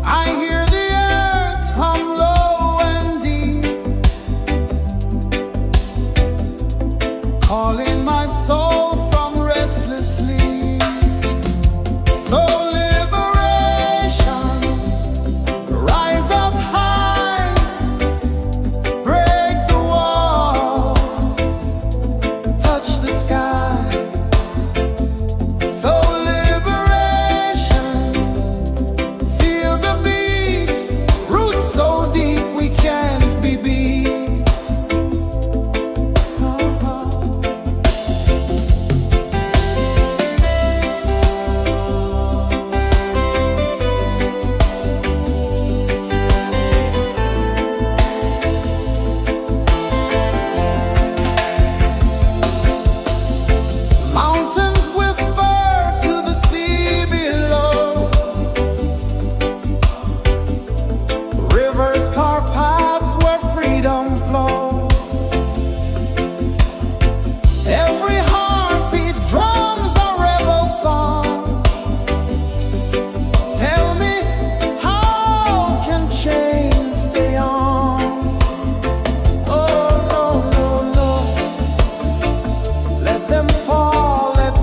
I hear the earth hum low and deep, calling my soul from restless sleep. So liberation, rise up high, break the walls, touch the sky. So liberation, feel the beat, roots so deep we can't be beat. Mountains whisper to the sea below, rivers carve paths where freedom flows. Every heartbeat drums a rebel song. Tell me, how can chains stay on? Oh no, no, no, let them fall, let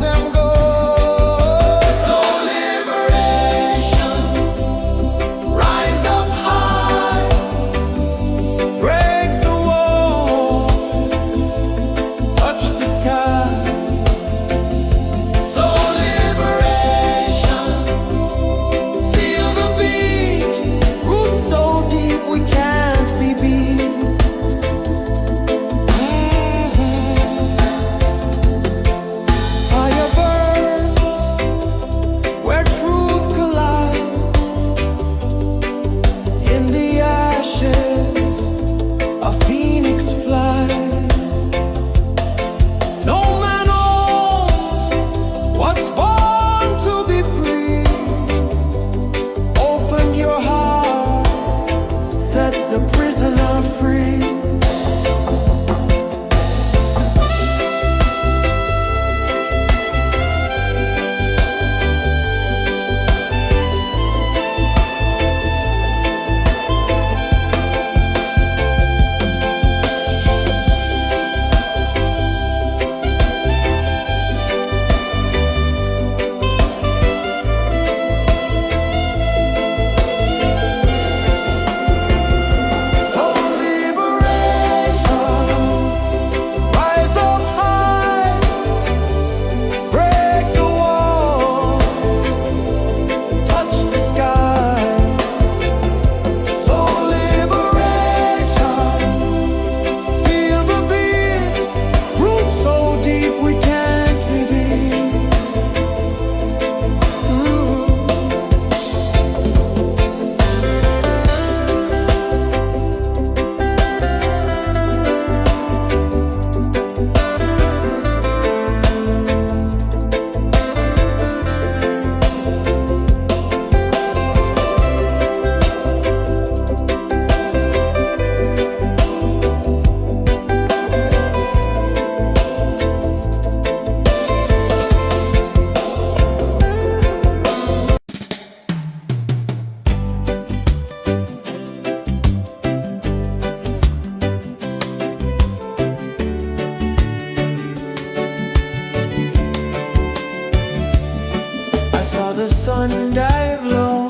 sun dive low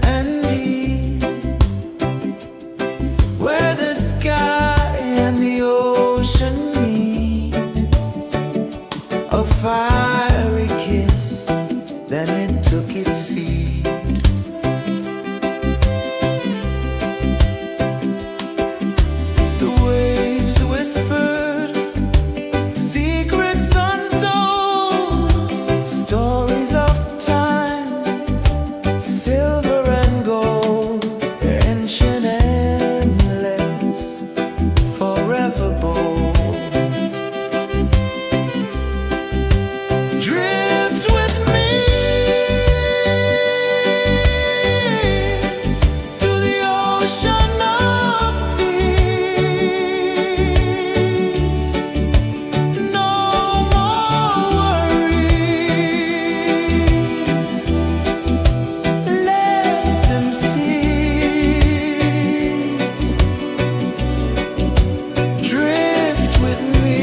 and deep, where the sky and the ocean meet. A fiery kiss, then it took its seat. The waves whispered secrets untold, stories of time, silver and gold, ancient, endless, forever bold. Drift with me to the ocean of peace. No more worries, let them cease. Drift with me,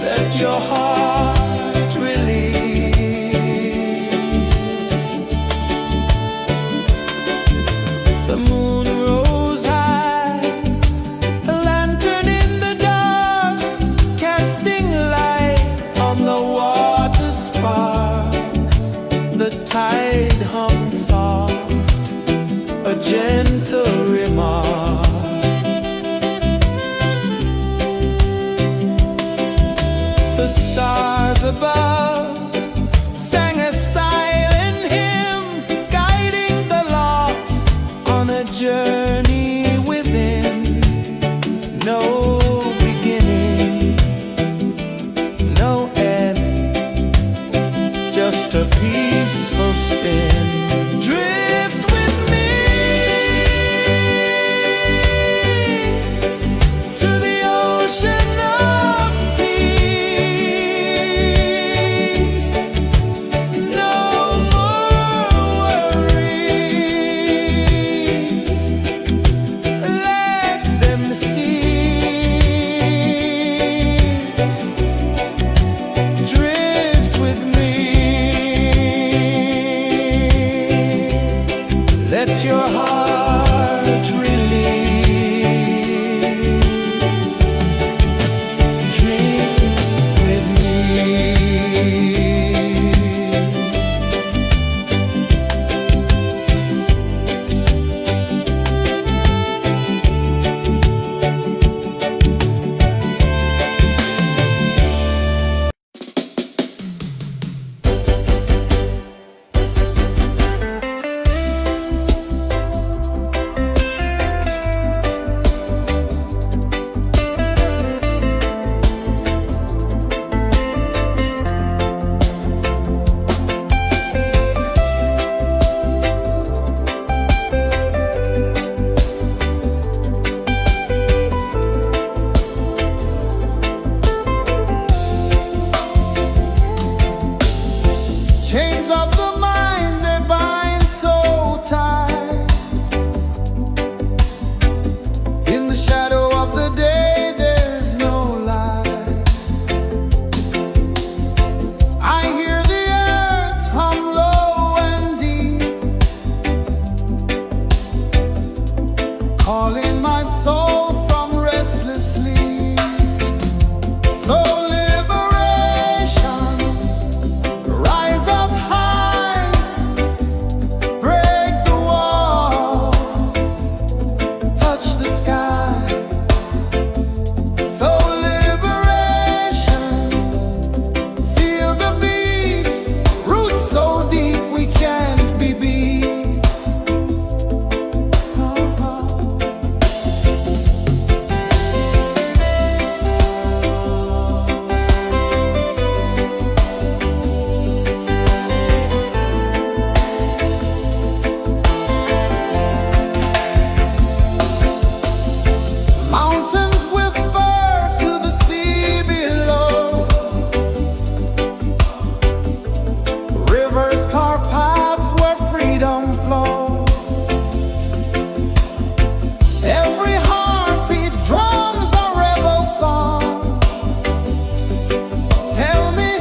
let your heart release. The moon rose high, a lantern in the dark, casting light on the water spark. The tide hummed soft, a gentle remark. The stars above sang a silent hymn, guiding the lost on a journey within. No beginning, no end, just a peaceful spin. Drift with me to the ocean of peace. No more worries, let them cease. Drift with me, let your heart release. Dream with me. Chains of the mind, they bind so tight. In the shadow of the day, there's no light. I hear the earth hum low and deep, calling my soul from restless sleep. So liberation, rise up high, break the walls, touch the sky. So liberation, feel the beat, roots so deep we can't be beat. Mountains whisper to the sea below, rivers carve paths where freedom flows. Every heartbeat drums a rebel song. Tell me,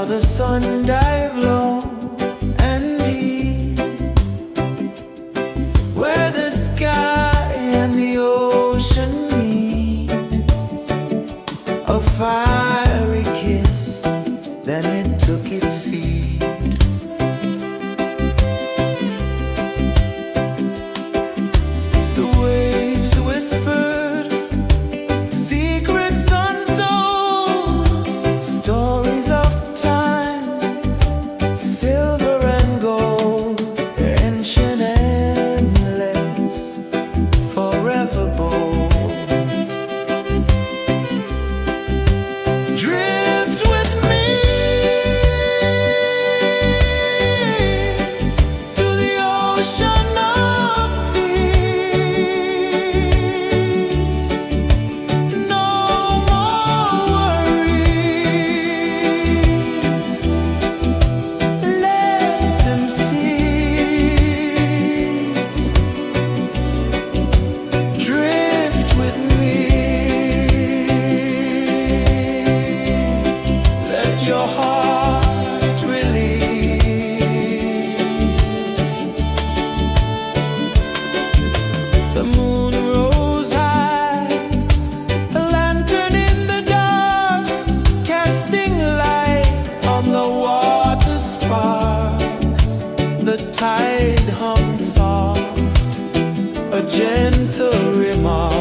the sun dive low and deep, where the sky and the ocean meet. A fiery kiss, then it took its seed. The waves whispered secrets untold, stories of time, silver and gold, ancient, endless, forever bold. Drift with me to the ocean of peace. No more worries, let them cease. Drift with me, let your heart release. The moon rose high, a lantern in the dark, casting light on the water spark. The tide hummed soft, a gentle remark.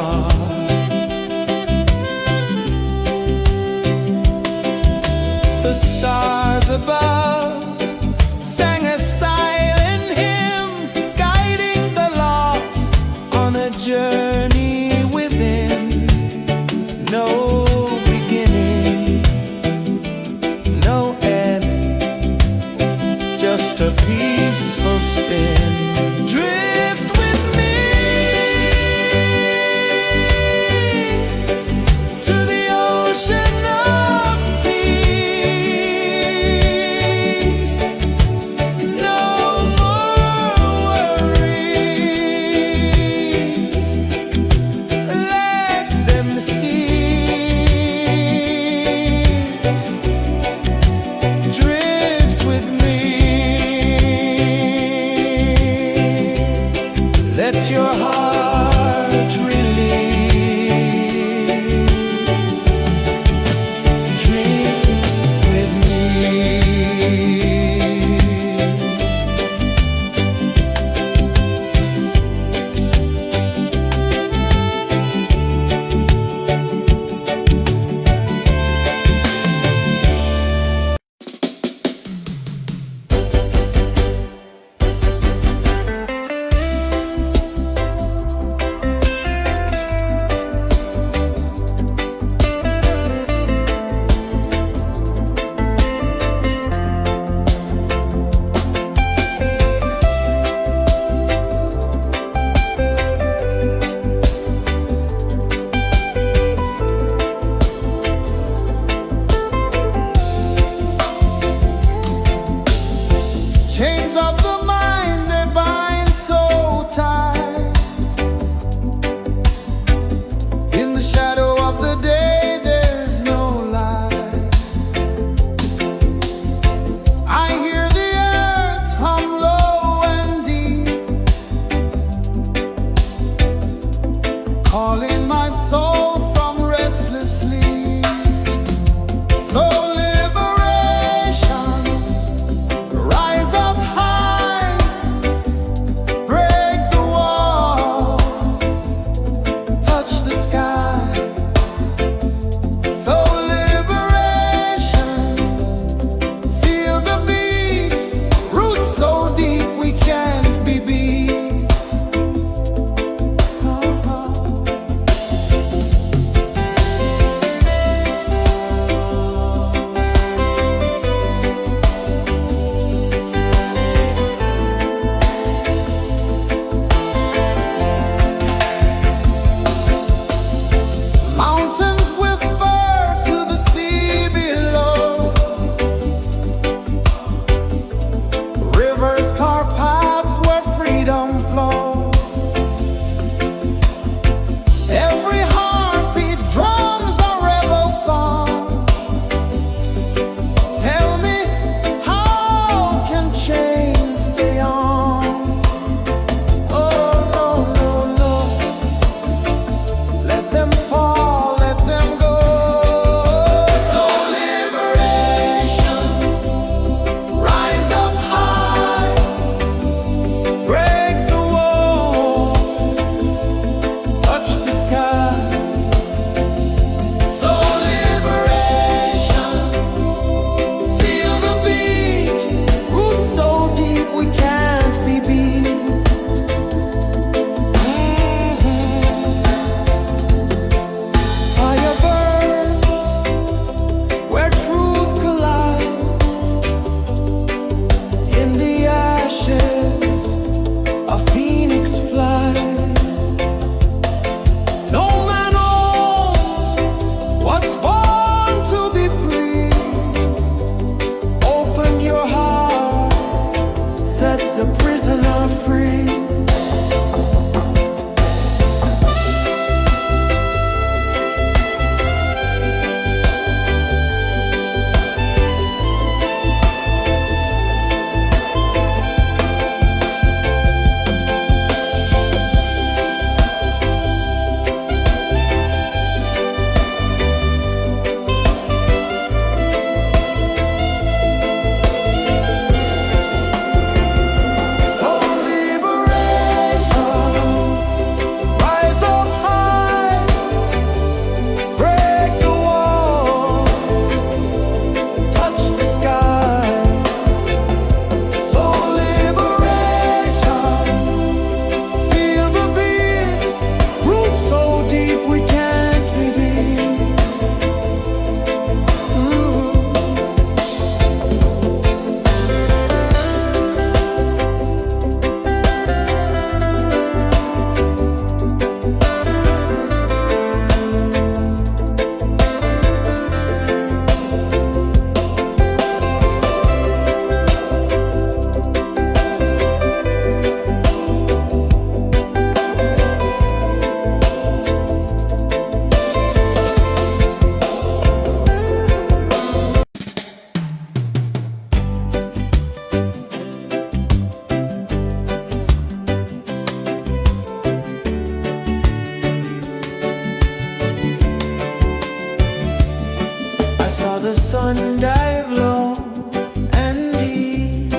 The stars above sang a silent hymn, guiding the lost on a journey within. No beginning, no end, just a peaceful spin. Drift with me to the ocean of peace. saw the sun dive low and deep,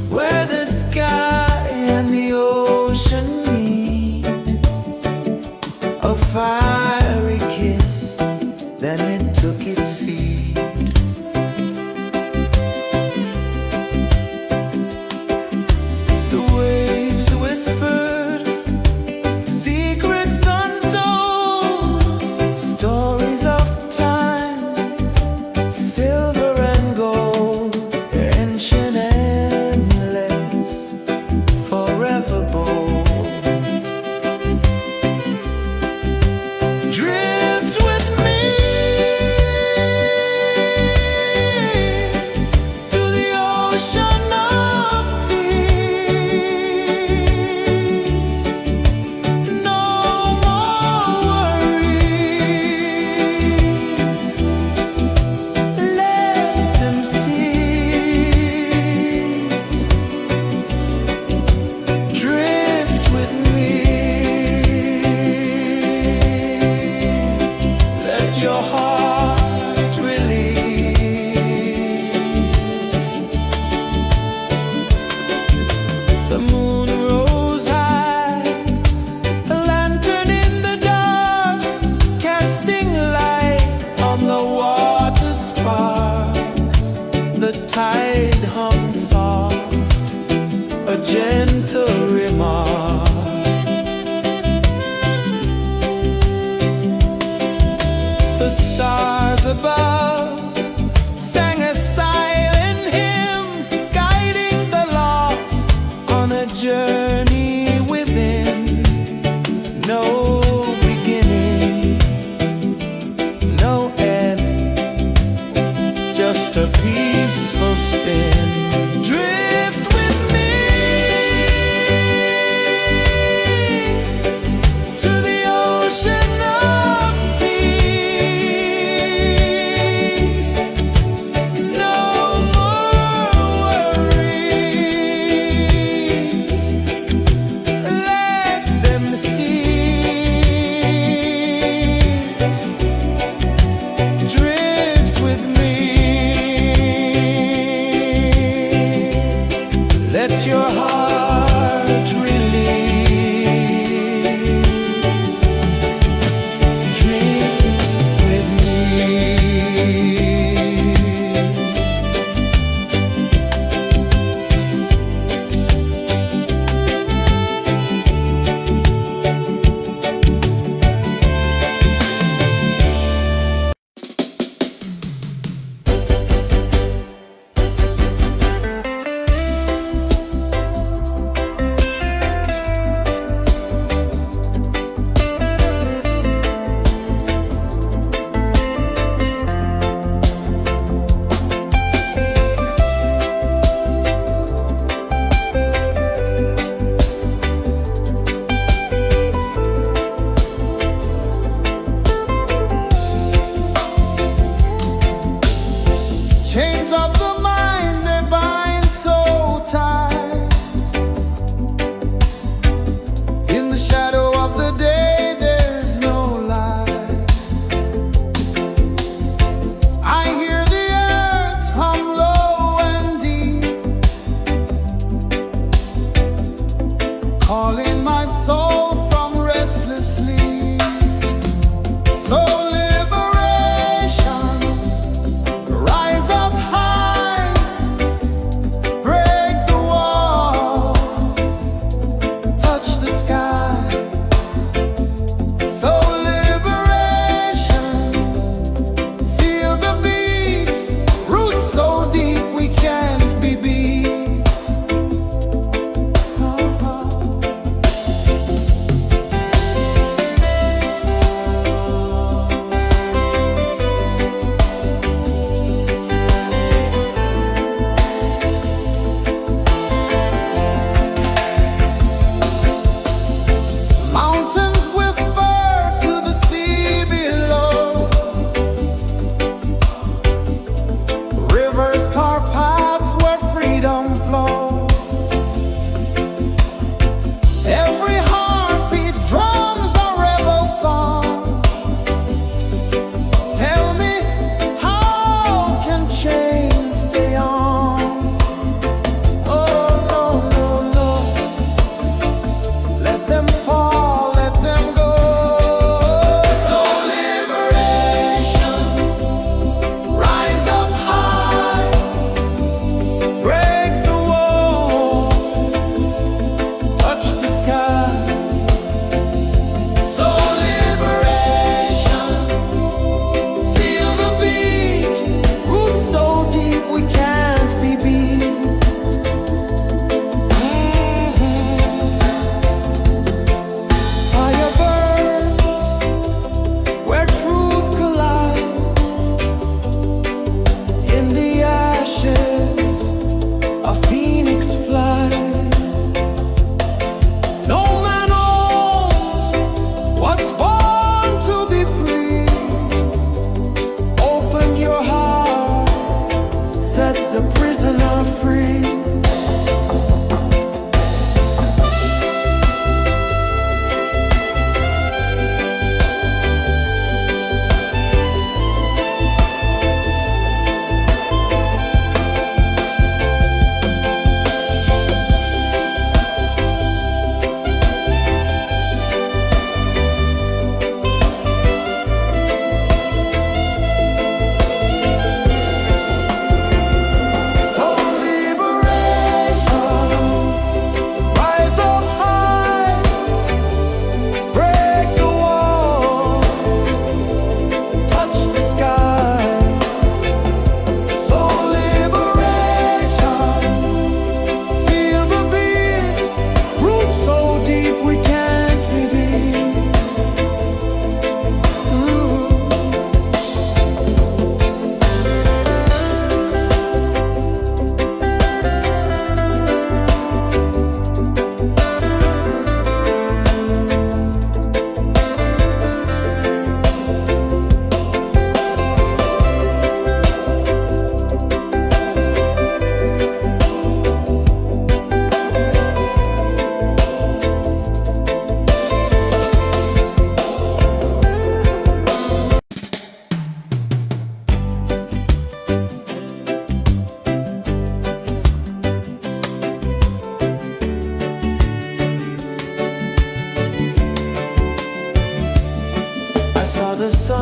where the sky and the ocean meet. A fiery kiss, then it took its seed. The waves whispered secrets untold, stories of time, silver and gold, ancient, endless, forever bold. Drift with me to the ocean of peace. No more worries, let them cease. Drift with me, let your heart release. The moon rose high, a lantern in the dark, casting light on the water spark. The tide hung soft, a gentle remark. The stars above sang a silent hymn, guiding the lost on a journey within. No beginning, no end, just a peaceful spin. Drift with me to the ocean of peace.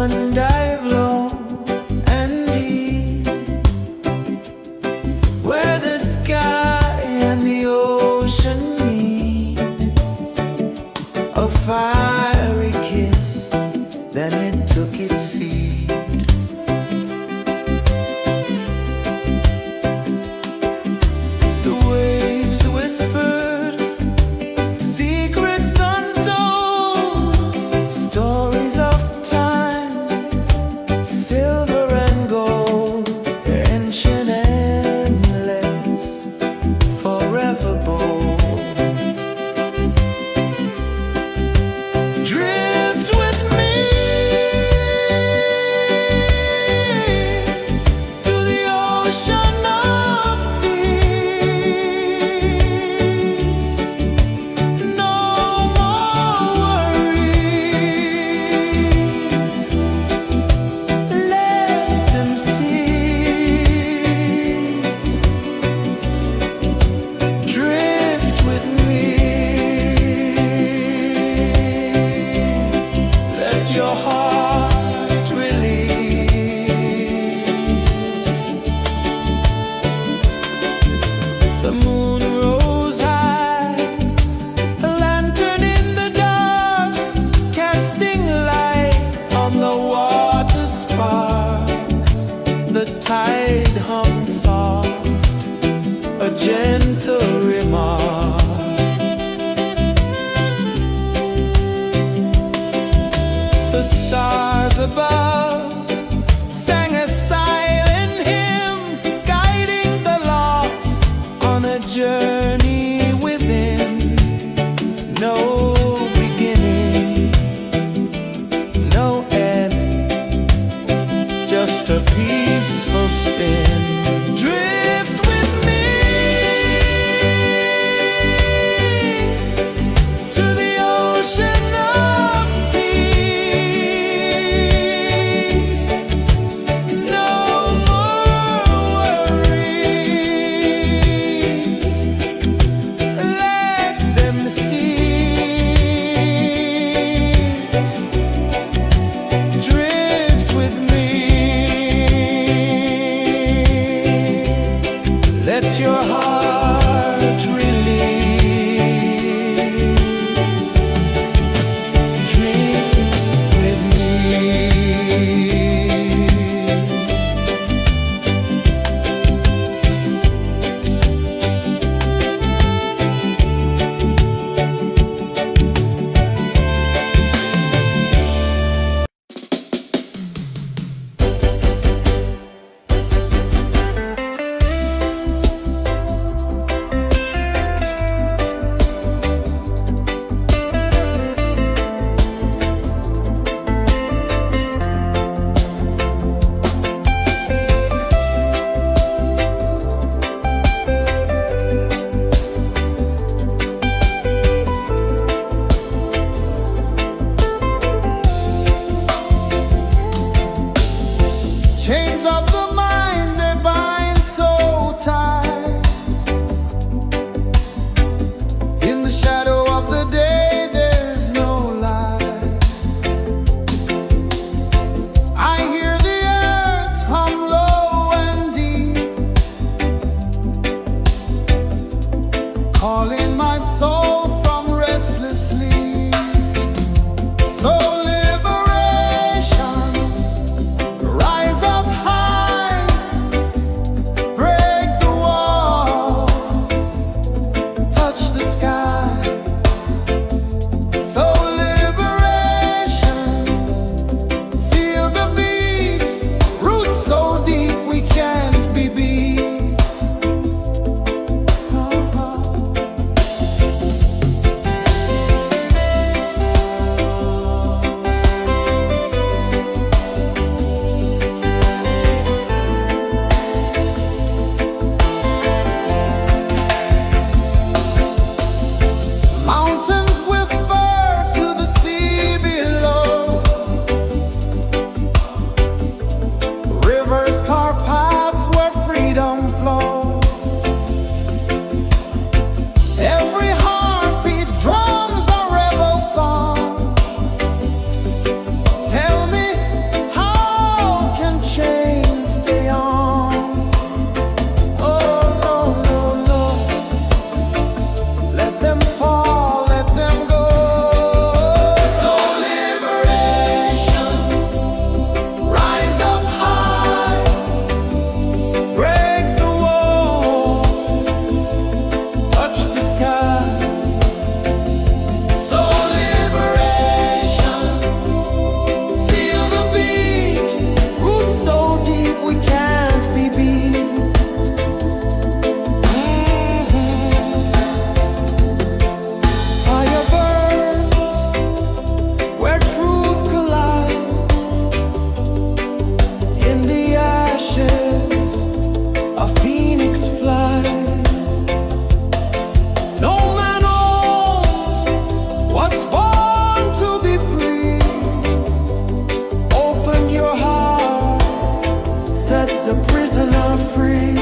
sun dive low and deep, where the sky and the ocean meet. A fiery kiss, then it took its seat. The waves whispered secrets untold, stories of time, silver and gold, ancient, endless, forever bold. Drift with me to the ocean of peace. No more worries, let them cease. Drift with me, let your heart release. The moon rose high, a lantern in the dark, casting light on the water spark. The tide hummed soft, a gentle remark. The stars above sang a silent hymn, guiding the lost on a journey within. No beginning, no end, just a peaceful spin. Drift with me to the ocean of peace. No more worries, let them cease. Drift with me, let your heart release. Drift with me. Chains of the mind, they bind so tight. In the shadow of the day, there's no light. I hear the earth hum low and deep, calling my soul from restless sleep. So liberation, rise up high, a prisoner free.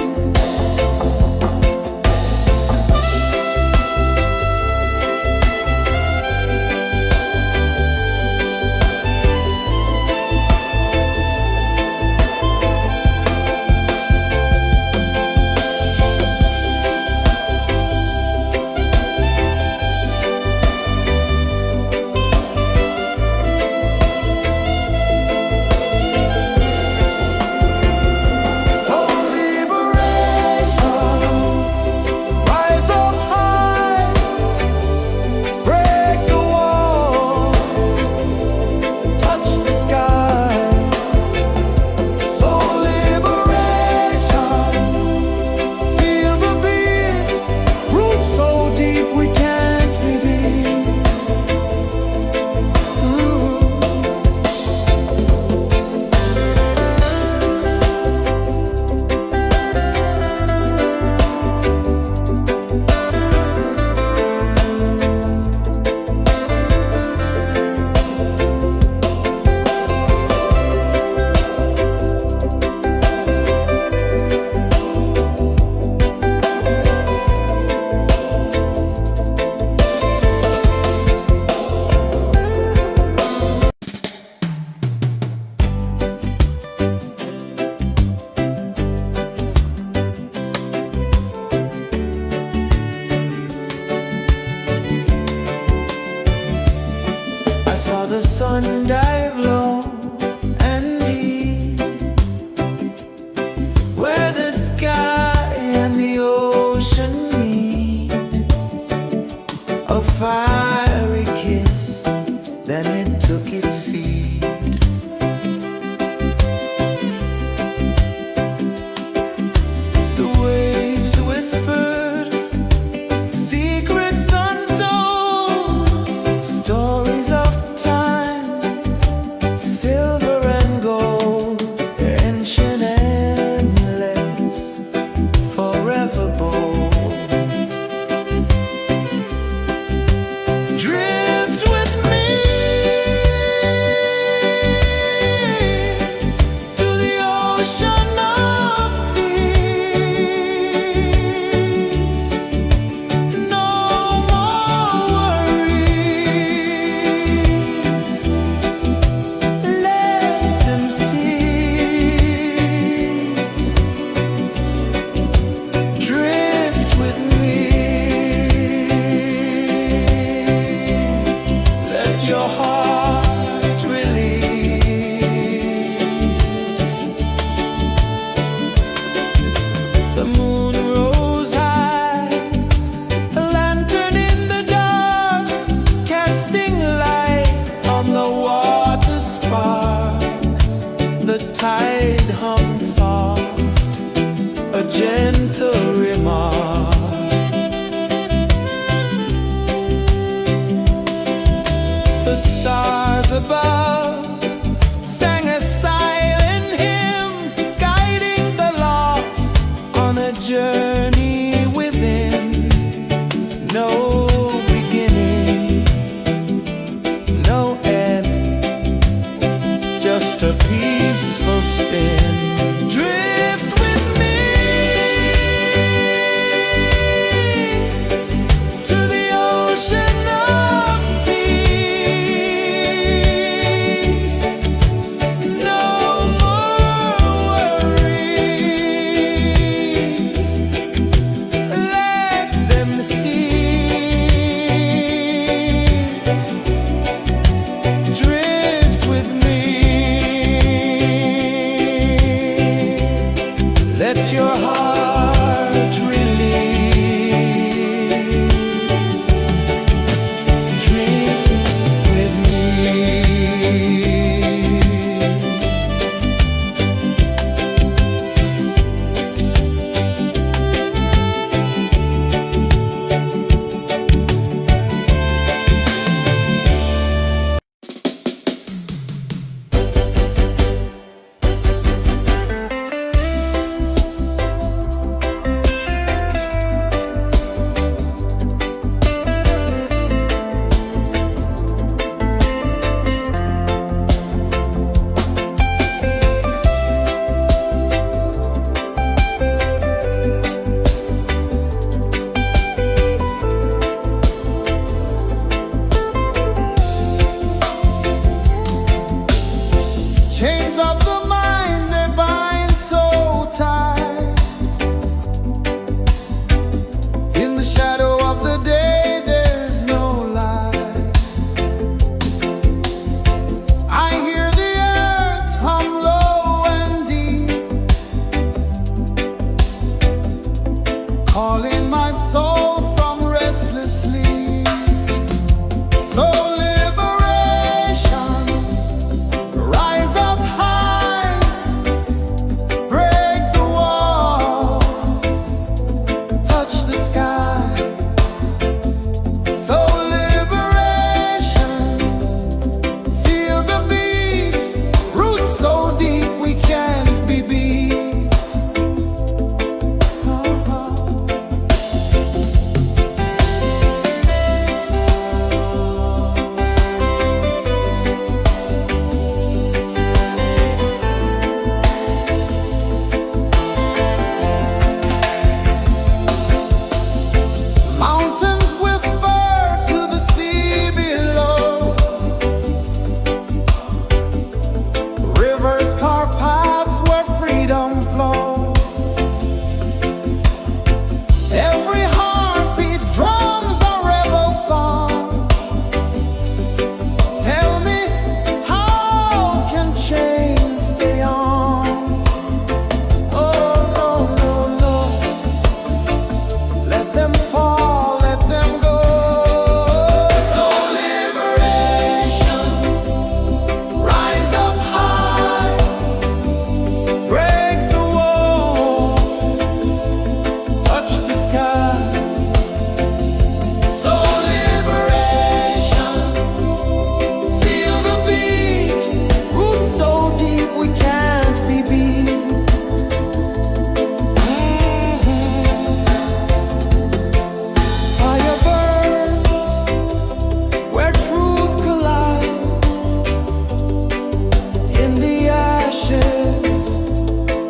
I saw the sun dive low and deep, where the sky and the ocean meet. A fiery kiss, then it took its seed. The waves whispered secrets untold, stories of silver and gold, ancient, endless, forever bold. Drift with me to the ocean of peace. No more worries, your heart release. The moon rose high, a lantern in the dark, casting light on the water spark. The tide hummed soft, a gentle remark. The stars above sang a silent hymn, guiding the lost on a journey within. No beginning, no end, just a peaceful spin. the mind they bind so tight. In the shadow of the day there's no light. I hear the earth hum low and deep, calling my soul from restless sleep. So liberation, rise up high, break the walls, touch the sky. So liberation, feel the beat, roots so deep we can't be beat. Mountains whisper to the sea below. Rivers carve paths where freedom flows. Every heartbeat drums a rebel song. Tell me, how can chains stay on? Oh, no, no, no. Let them fall, let them go. So liberation, rise up high, break the walls, touch the sky. So liberation, feel the beat, roots so deep we can't be beat. Fire burns where truth collides. In the ashes,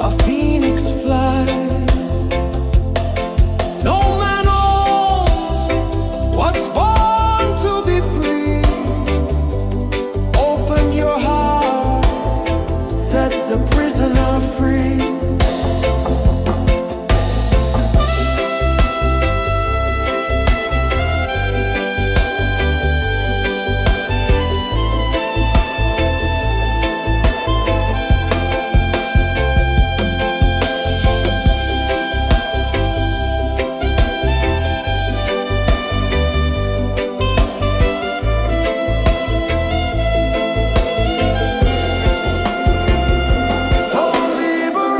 a phoenix flies. No man owns what's born to be free. Open your heart, set the prisoner free. So liberation.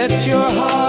Let your heart